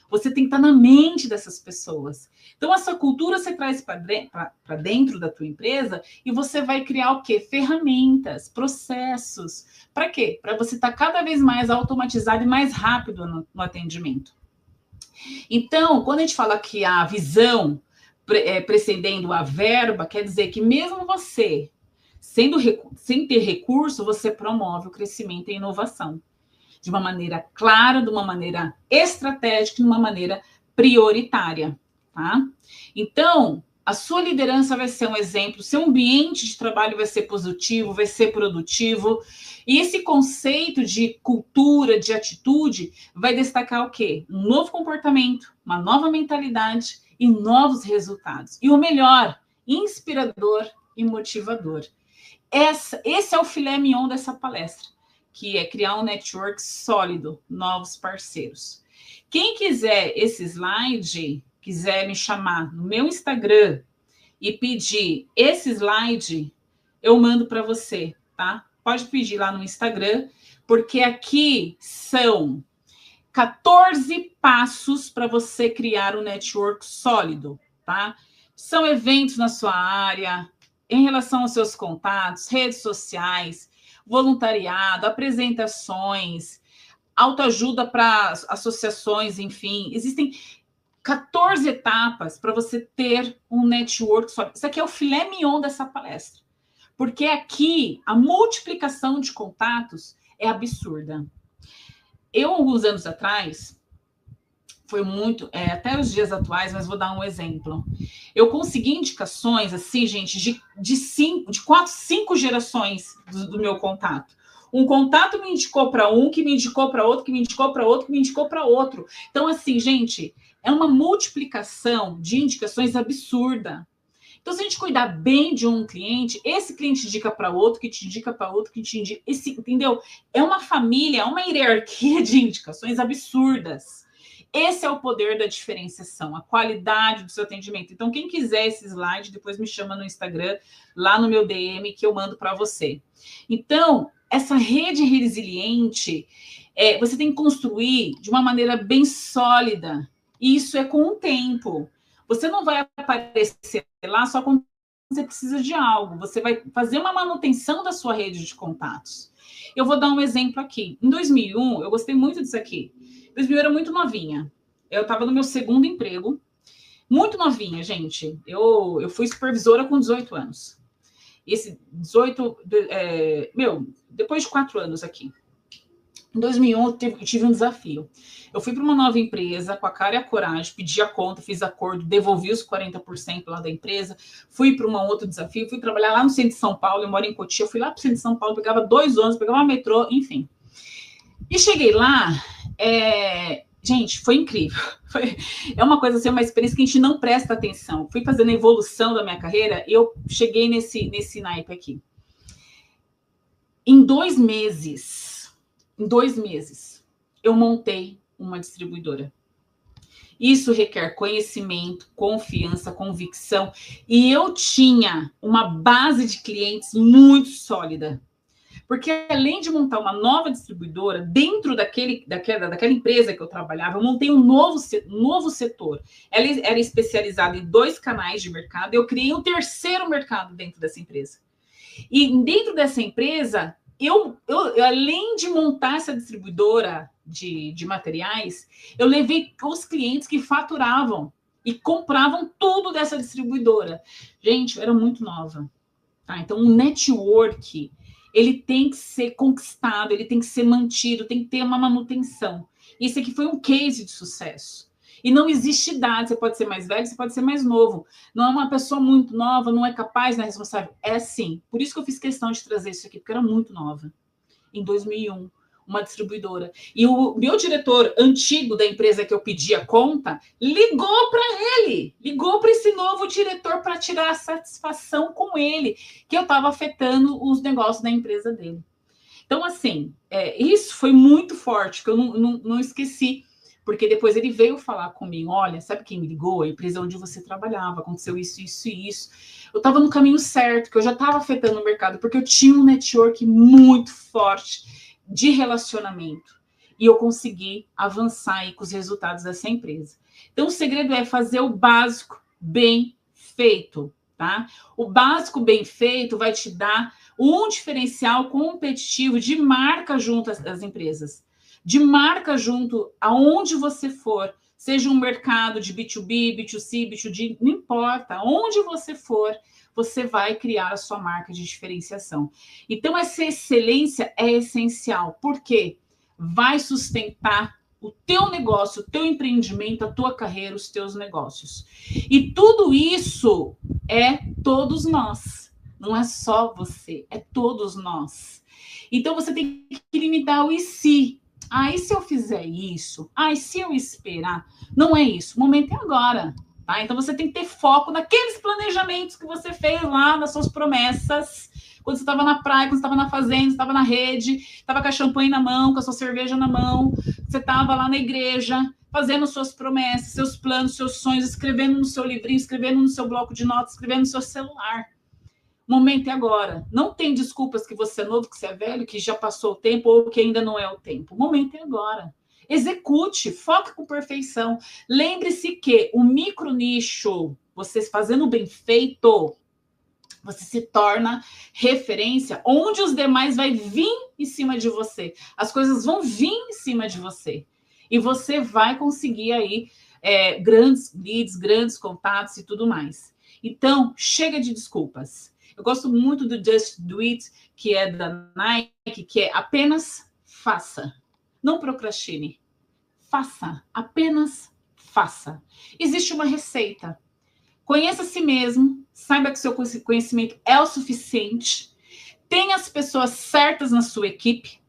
Você tem que estar na mente dessas pessoas. Então, essa cultura você traz para dentro da tua empresa e você vai criar o quê? Ferramentas, processos. Para quê? Para você estar cada vez mais automatizado e mais rápido no atendimento. Então, quando a gente fala que a visão precedendo a verba, quer dizer que mesmo você, sem ter recurso, você promove o crescimento e a inovação. De uma maneira clara, de uma maneira estratégica, de uma maneira prioritária, tá? Então, a sua liderança vai ser um exemplo, seu ambiente de trabalho vai ser positivo, vai ser produtivo. E esse conceito de cultura, de atitude, vai destacar o quê? Um novo comportamento, uma nova mentalidade e novos resultados. E o melhor, inspirador e motivador. Esse é o filé mignon dessa palestra, que é criar um network sólido, novos parceiros. Quem quiser esse slide, quiser me chamar no meu Instagram e pedir esse slide, eu mando para você, tá? Pode pedir lá no Instagram, porque aqui são 14 passos para você criar um network sólido, tá? São eventos na sua área, em relação aos seus contatos, redes sociais, voluntariado, apresentações, autoajuda para associações, enfim. Existem 14 etapas para você ter um network sólido. Isso aqui é o filé mignon dessa palestra. Porque aqui a multiplicação de contatos é absurda. Eu, alguns anos atrás, foi muito, até os dias atuais, mas vou dar um exemplo. Eu consegui indicações, assim, gente, de 4, 5 gerações do meu contato. Um contato me indicou para um, que me indicou para outro, que me indicou para outro, que me indicou para outro. Então, assim, gente, é uma multiplicação de indicações absurda. Então, se a gente cuidar bem de um cliente, esse cliente indica para outro, que te indica para outro, que te indica... entendeu? É uma família, é uma hierarquia de indicações absurdas. Esse é o poder da diferenciação, a qualidade do seu atendimento. Então, quem quiser esse slide, depois me chama no Instagram, lá no meu DM, que eu mando para você. Então, essa rede resiliente, você tem que construir de uma maneira bem sólida. E isso é com o tempo. Você não vai aparecer lá só quando você precisa de algo. Você vai fazer uma manutenção da sua rede de contatos. Eu vou dar um exemplo aqui. Em 2001, eu gostei muito disso aqui. Em 2001 eu era muito novinha. Eu estava no meu segundo emprego. Muito novinha, gente. Eu fui supervisora com 18 anos. Esse 18... depois de 4 anos aqui. Em 2001, eu tive um desafio. Eu fui para uma nova empresa, com a cara e a coragem, pedi a conta, fiz acordo, devolvi os 40% lá da empresa, fui para um outro desafio, fui trabalhar lá no centro de São Paulo, eu moro em Cotia, fui lá para o centro de São Paulo, pegava 2 ônibus, pegava metrô, enfim. E cheguei lá, gente, foi incrível. É uma coisa assim, uma experiência que a gente não presta atenção. Fui fazendo a evolução da minha carreira e eu cheguei nesse naipe aqui. Em 2 meses, eu montei uma distribuidora. Isso requer conhecimento, confiança, convicção. E eu tinha uma base de clientes muito sólida. Porque além de montar uma nova distribuidora, dentro daquela empresa que eu trabalhava, eu montei um novo setor. Ela era especializada em 2 canais de mercado. Eu criei um 3º mercado dentro dessa empresa. E dentro dessa empresa... Eu, além de montar essa distribuidora de materiais, eu levei os clientes que faturavam e compravam tudo dessa distribuidora. Gente, eu era muito nova. Tá? Então, o network, ele tem que ser conquistado, ele tem que ser mantido, tem que ter uma manutenção. Isso aqui foi um case de sucesso. E não existe idade, você pode ser mais velho, você pode ser mais novo. Não é uma pessoa muito nova, não é capaz, não é responsável. É sim. Por isso que eu fiz questão de trazer isso aqui, porque eu era muito nova. Em 2001, uma distribuidora. E o meu diretor antigo da empresa que eu pedi a conta, ligou para ele. Ligou para esse novo diretor para tirar a satisfação com ele, que eu estava afetando os negócios da empresa dele. Então, assim, isso foi muito forte, que eu não esqueci. Porque depois ele veio falar comigo, olha, sabe quem me ligou? A empresa onde você trabalhava, aconteceu isso, isso e isso. Eu estava no caminho certo, que eu já estava afetando o mercado, porque eu tinha um network muito forte de relacionamento. E eu consegui avançar aí com os resultados dessa empresa. Então, o segredo é fazer o básico bem feito, tá? O básico bem feito vai te dar um diferencial competitivo de marca junto às empresas. De marca junto aonde você for, seja um mercado de B2B, B2C, B2G, não importa, onde você for, você vai criar a sua marca de diferenciação. Então, essa excelência é essencial, porque vai sustentar o teu negócio, o teu empreendimento, a tua carreira, os teus negócios. E tudo isso é todos nós. Não é só você, é todos nós. Então, você tem que limitar o e se. E se eu fizer isso? E se eu esperar? Não é isso. O momento é agora. Tá? Então, você tem que ter foco naqueles planejamentos que você fez lá, nas suas promessas, quando você estava na praia, quando você estava na fazenda, você estava na rede, estava com a champanhe na mão, com a sua cerveja na mão, você estava lá na igreja, fazendo suas promessas, seus planos, seus sonhos, escrevendo no seu livrinho, escrevendo no seu bloco de notas, escrevendo no seu celular. O momento é agora. Não tem desculpas que você é novo, que você é velho, que já passou o tempo ou que ainda não é o tempo. O momento é agora. Execute, foque com perfeição. Lembre-se que o micro nicho, você fazendo bem feito, você se torna referência onde os demais vai vir em cima de você. As coisas vão vir em cima de você. E você vai conseguir aí grandes leads, grandes contatos e tudo mais. Então, chega de desculpas. Eu gosto muito do Just Do It, que é da Nike, que é apenas faça. Não procrastine. Faça. Apenas faça. Existe uma receita. Conheça a si mesmo. Saiba que seu conhecimento é o suficiente. Tenha as pessoas certas na sua equipe.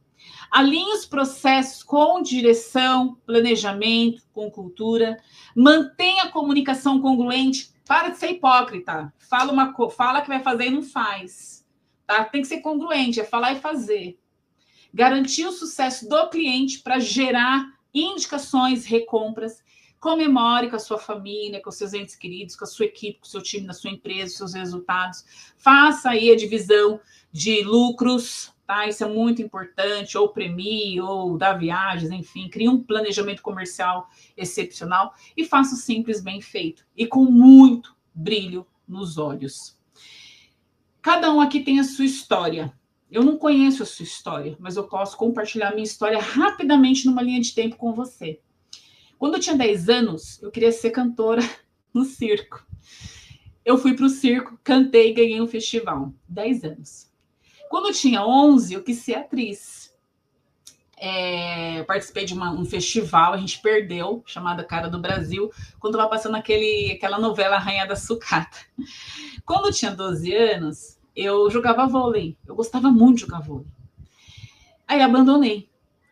Alinhe os processos com direção, planejamento, com cultura. Mantenha a comunicação congruente. Para de ser hipócrita. Fala que vai fazer e não faz. Tá? Tem que ser congruente, é falar e fazer. Garantir o sucesso do cliente para gerar indicações, recompras. Comemore com a sua família, com os seus entes queridos, com a sua equipe, com o seu time, na sua empresa, os seus resultados. Faça aí a divisão de lucros, tá? Isso é muito importante, ou premie, ou dá viagens, enfim. Crie um planejamento comercial excepcional e faça o simples bem feito. E com muito brilho nos olhos. Cada um aqui tem a sua história. Eu não conheço a sua história, mas eu posso compartilhar a minha história rapidamente numa linha de tempo com você. Quando eu tinha 10 anos, eu queria ser cantora no circo. Eu fui para o circo, cantei e ganhei um festival. 10 anos. Quando eu tinha 11, eu quis ser atriz. Eu participei de um festival, a gente perdeu, chamada Cara do Brasil, quando estava passando aquela novela Rainha da Sucata. Quando eu tinha 12 anos, eu jogava vôlei. Eu gostava muito de jogar vôlei. Aí abandonei.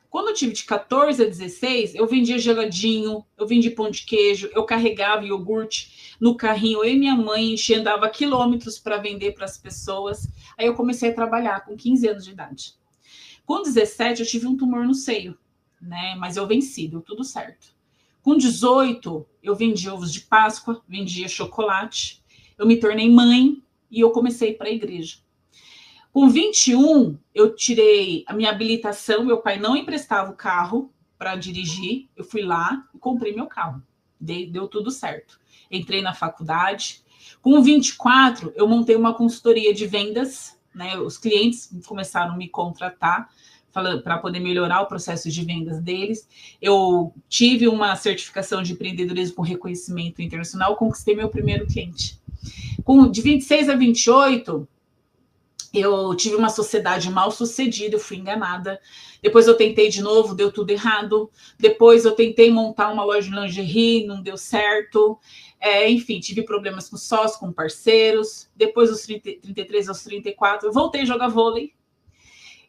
Quando eu tive de 14 a 16, eu vendia geladinho, eu vendia pão de queijo, eu carregava iogurte no carrinho, eu e minha mãe andava quilômetros para vender para as pessoas. Aí eu comecei a trabalhar com 15 anos de idade. Com 17, eu tive um tumor no seio, né? Mas eu venci, deu tudo certo. Com 18, eu vendi ovos de Páscoa, vendia chocolate, eu me tornei mãe e eu comecei para a igreja. Com 21, eu tirei a minha habilitação, meu pai não emprestava o carro para dirigir, eu fui lá e comprei meu carro. Deu tudo certo. Entrei na faculdade. Com 24, eu montei uma consultoria de vendas, né? Os clientes começaram a me contratar para poder melhorar o processo de vendas deles. Eu tive uma certificação de empreendedorismo com reconhecimento internacional, conquistei meu primeiro cliente. De 26 a 28, eu tive uma sociedade mal sucedida, eu fui enganada. Depois eu tentei de novo, deu tudo errado. Depois eu tentei montar uma loja de lingerie, não deu certo. Enfim, tive problemas com sócios, com parceiros. Depois dos 33 aos 34, eu voltei a jogar vôlei.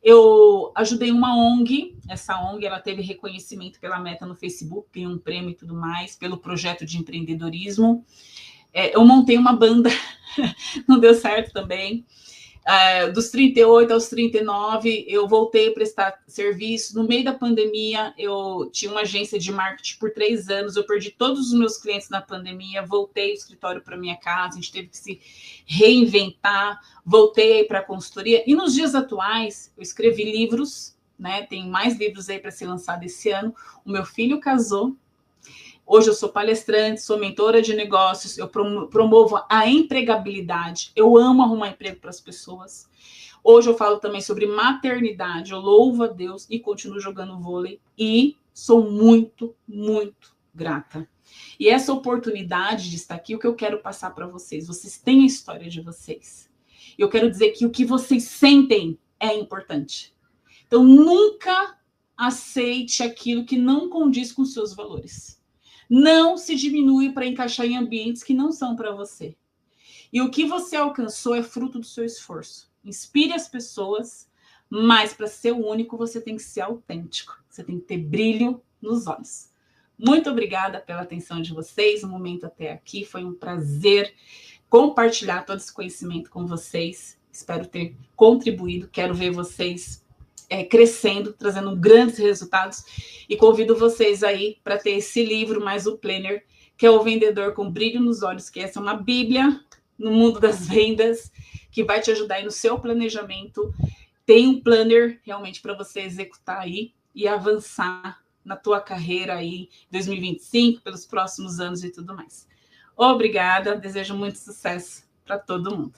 Eu ajudei uma ONG. Essa ONG, ela teve reconhecimento pela Meta no Facebook, ganhou um prêmio e tudo mais, pelo projeto de empreendedorismo. Eu montei uma banda, não deu certo também. Dos 38 aos 39, eu voltei a prestar serviço. No meio da pandemia, eu tinha uma agência de marketing por 3 anos. Eu perdi todos os meus clientes na pandemia. Voltei o escritório para minha casa. A gente teve que se reinventar. Voltei para a consultoria. E nos dias atuais, eu escrevi livros, né? Tem mais livros aí para ser lançado esse ano. O meu filho casou. Hoje eu sou palestrante, sou mentora de negócios, eu promovo a empregabilidade, eu amo arrumar emprego para as pessoas. Hoje eu falo também sobre maternidade, eu louvo a Deus e continuo jogando vôlei e sou muito, muito grata. E essa oportunidade de estar aqui, o que eu quero passar para vocês, vocês têm a história de vocês. Eu quero dizer que o que vocês sentem é importante. Então nunca aceite aquilo que não condiz com seus valores. Não se diminui para encaixar em ambientes que não são para você. E o que você alcançou é fruto do seu esforço. Inspire as pessoas, mas para ser único, você tem que ser autêntico. Você tem que ter brilho nos olhos. Muito obrigada pela atenção de vocês, o momento até aqui. Foi um prazer compartilhar todo esse conhecimento com vocês. Espero ter contribuído. Quero ver vocês crescendo, trazendo grandes resultados. E convido vocês aí para ter esse livro, mais o Planner, que é o Vendedor com Brilho nos Olhos, que essa é uma bíblia no mundo das vendas, que vai te ajudar aí no seu planejamento. Tem um planner realmente para você executar aí e avançar na tua carreira aí em 2025, pelos próximos anos e tudo mais. Obrigada, desejo muito sucesso para todo mundo.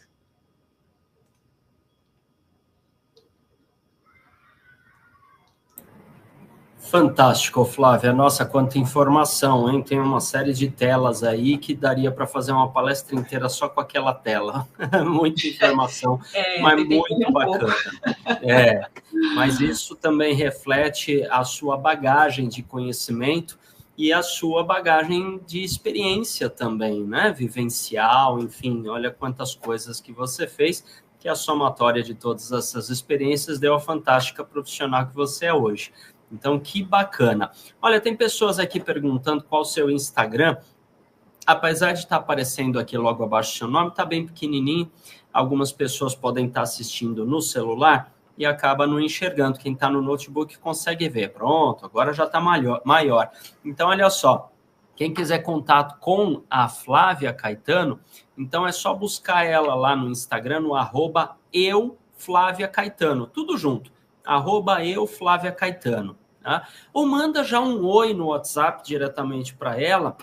Fantástico, Flávia. Nossa, quanta informação, hein? Tem uma série de telas aí que daria para fazer uma palestra inteira só com aquela tela. Muita informação, mas muito bacana. Mas isso também reflete a sua bagagem de conhecimento e a sua bagagem de experiência também, né? Vivencial, enfim, olha quantas coisas que você fez, que a somatória de todas essas experiências deu a fantástica profissional que você é hoje. Então, que bacana. Olha, tem pessoas aqui perguntando qual o seu Instagram. Apesar de estar aparecendo aqui logo abaixo do seu nome, está bem pequenininho. Algumas pessoas podem estar assistindo no celular e acaba não enxergando. Quem está no notebook consegue ver. Pronto, agora já está maior. Então, olha só. Quem quiser contato com a Flávia Caetano, então é só buscar ela lá no Instagram, no @euflaviacaetano. Tudo junto. @euflaviacaetano. Tá? Ou manda já um oi no WhatsApp diretamente para ela,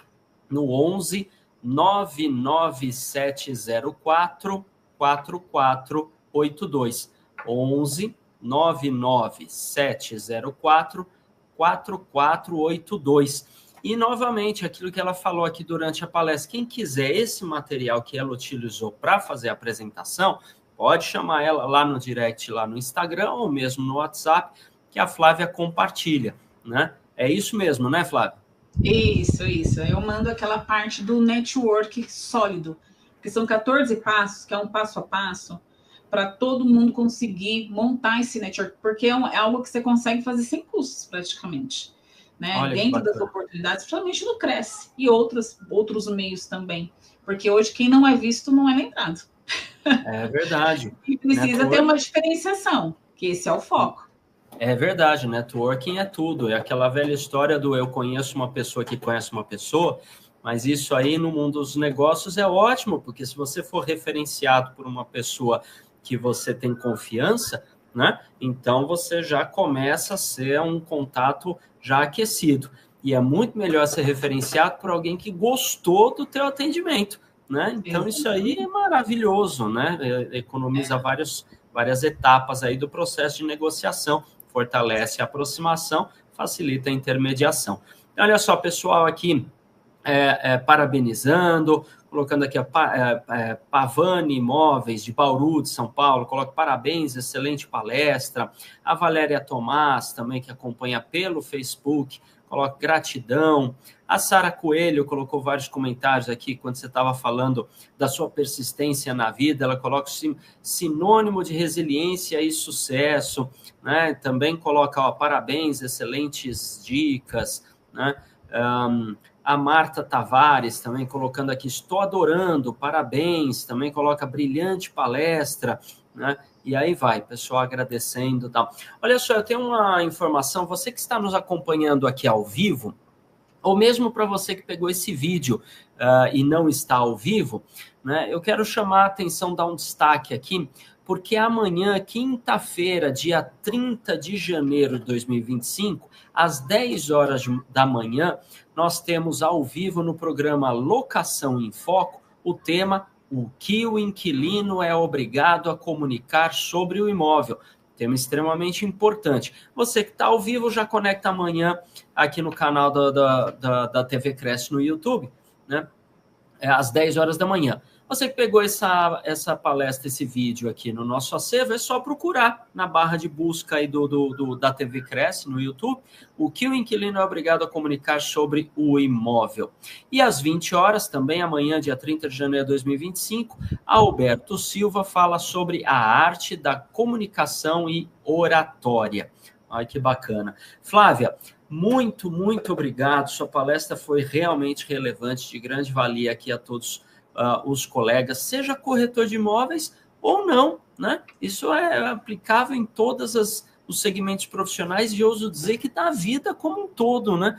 no 11 99704 4482. 11 99704 4482. E, novamente, aquilo que ela falou aqui durante a palestra, quem quiser esse material que ela utilizou para fazer a apresentação, pode chamar ela lá no direct, lá no Instagram, ou mesmo no WhatsApp, que a Flávia compartilha, né? É isso mesmo, né, Flávia? Isso. Eu mando aquela parte do network sólido, que são 14 passos, que é um passo a passo, para todo mundo conseguir montar esse network, porque é algo que você consegue fazer sem custos, praticamente. Né? Dentro das oportunidades, principalmente no Cresce, e outros meios também. Porque hoje, quem não é visto não é lembrado. É verdade. E precisa ter uma diferenciação, que esse é o foco. É verdade, networking é tudo. É aquela velha história do eu conheço uma pessoa que conhece uma pessoa, mas isso aí no mundo dos negócios é ótimo, porque se você for referenciado por uma pessoa que você tem confiança, né? Então você já começa a ser um contato já aquecido. E é muito melhor ser referenciado por alguém que gostou do teu atendimento, né? Então isso aí é maravilhoso, né? Economiza várias etapas aí do processo de negociação, fortalece a aproximação, facilita a intermediação. Olha só, pessoal, aqui parabenizando, colocando aqui a Pavani Imóveis, de Bauru, de São Paulo, coloca parabéns, excelente palestra. A Valéria Tomás, também, que acompanha pelo Facebook, coloca gratidão. A Sara Coelho colocou vários comentários aqui, quando você estava falando da sua persistência na vida, ela coloca sinônimo de resiliência e sucesso, né? Também coloca, parabéns, excelentes dicas, né? A Marta Tavares também colocando aqui, estou adorando, parabéns, também coloca brilhante palestra, né? E aí vai, pessoal agradecendo e tal. Olha só, eu tenho uma informação, você que está nos acompanhando aqui ao vivo, ou mesmo para você que pegou esse vídeo e não está ao vivo, né? Eu quero chamar a atenção, dar um destaque aqui, porque amanhã, quinta-feira, dia 30 de janeiro de 2025, às 10 horas da manhã, nós temos ao vivo no programa Locação em Foco o tema O que o inquilino é obrigado a comunicar sobre o imóvel. Tema extremamente importante. Você que está ao vivo já conecta amanhã aqui no canal da TV Cresce no YouTube, né? Às 10 horas da manhã. Você que pegou essa palestra, esse vídeo aqui no nosso acervo, é só procurar na barra de busca aí da TV Cresce no YouTube o que o inquilino é obrigado a comunicar sobre o imóvel. E às 20 horas, também amanhã, dia 30 de janeiro de 2025, Alberto Silva fala sobre a arte da comunicação e oratória. Ai, que bacana. Flávia, muito, muito obrigado. Sua palestra foi realmente relevante, de grande valia aqui a todos os colegas, seja corretor de imóveis ou não, né? Isso é aplicável em todos os segmentos profissionais e ouso dizer que na vida como um todo, né?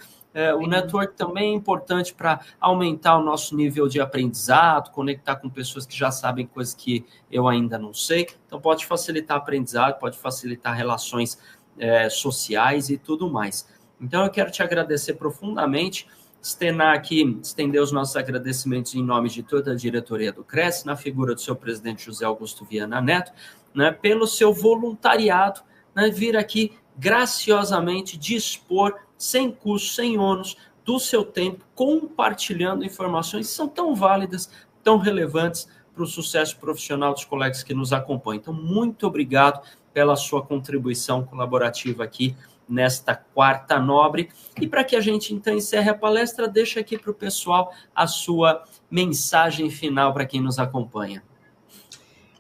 O network também é importante para aumentar o nosso nível de aprendizado, conectar com pessoas que já sabem coisas que eu ainda não sei. Então, pode facilitar aprendizado, pode facilitar relações sociais e tudo mais. Então, eu quero te agradecer profundamente, estender os nossos agradecimentos em nome de toda a diretoria do Cresce, na figura do seu presidente José Augusto Viana Neto, né, pelo seu voluntariado, né, vir aqui graciosamente dispor, sem custo, sem ônus, do seu tempo, compartilhando informações que são tão válidas, tão relevantes para o sucesso profissional dos colegas que nos acompanham. Então, muito obrigado pela sua contribuição colaborativa aqui nesta quarta nobre. E para que a gente, então, encerre a palestra, deixa aqui para o pessoal a sua mensagem final para quem nos acompanha.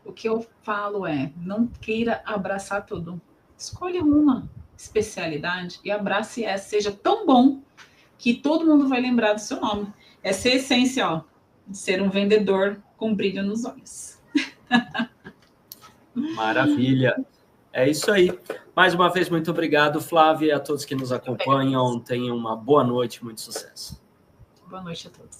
O que eu falo não queira abraçar tudo. Escolha uma especialidade e abrace essa. Seja tão bom que todo mundo vai lembrar do seu nome. Essa é a essência, ó, de ser um vendedor com brilho nos olhos. Maravilha. É isso aí. Mais uma vez, muito obrigado, Flávia, e a todos que nos acompanham. Tenham uma boa noite, muito sucesso. Boa noite a todos.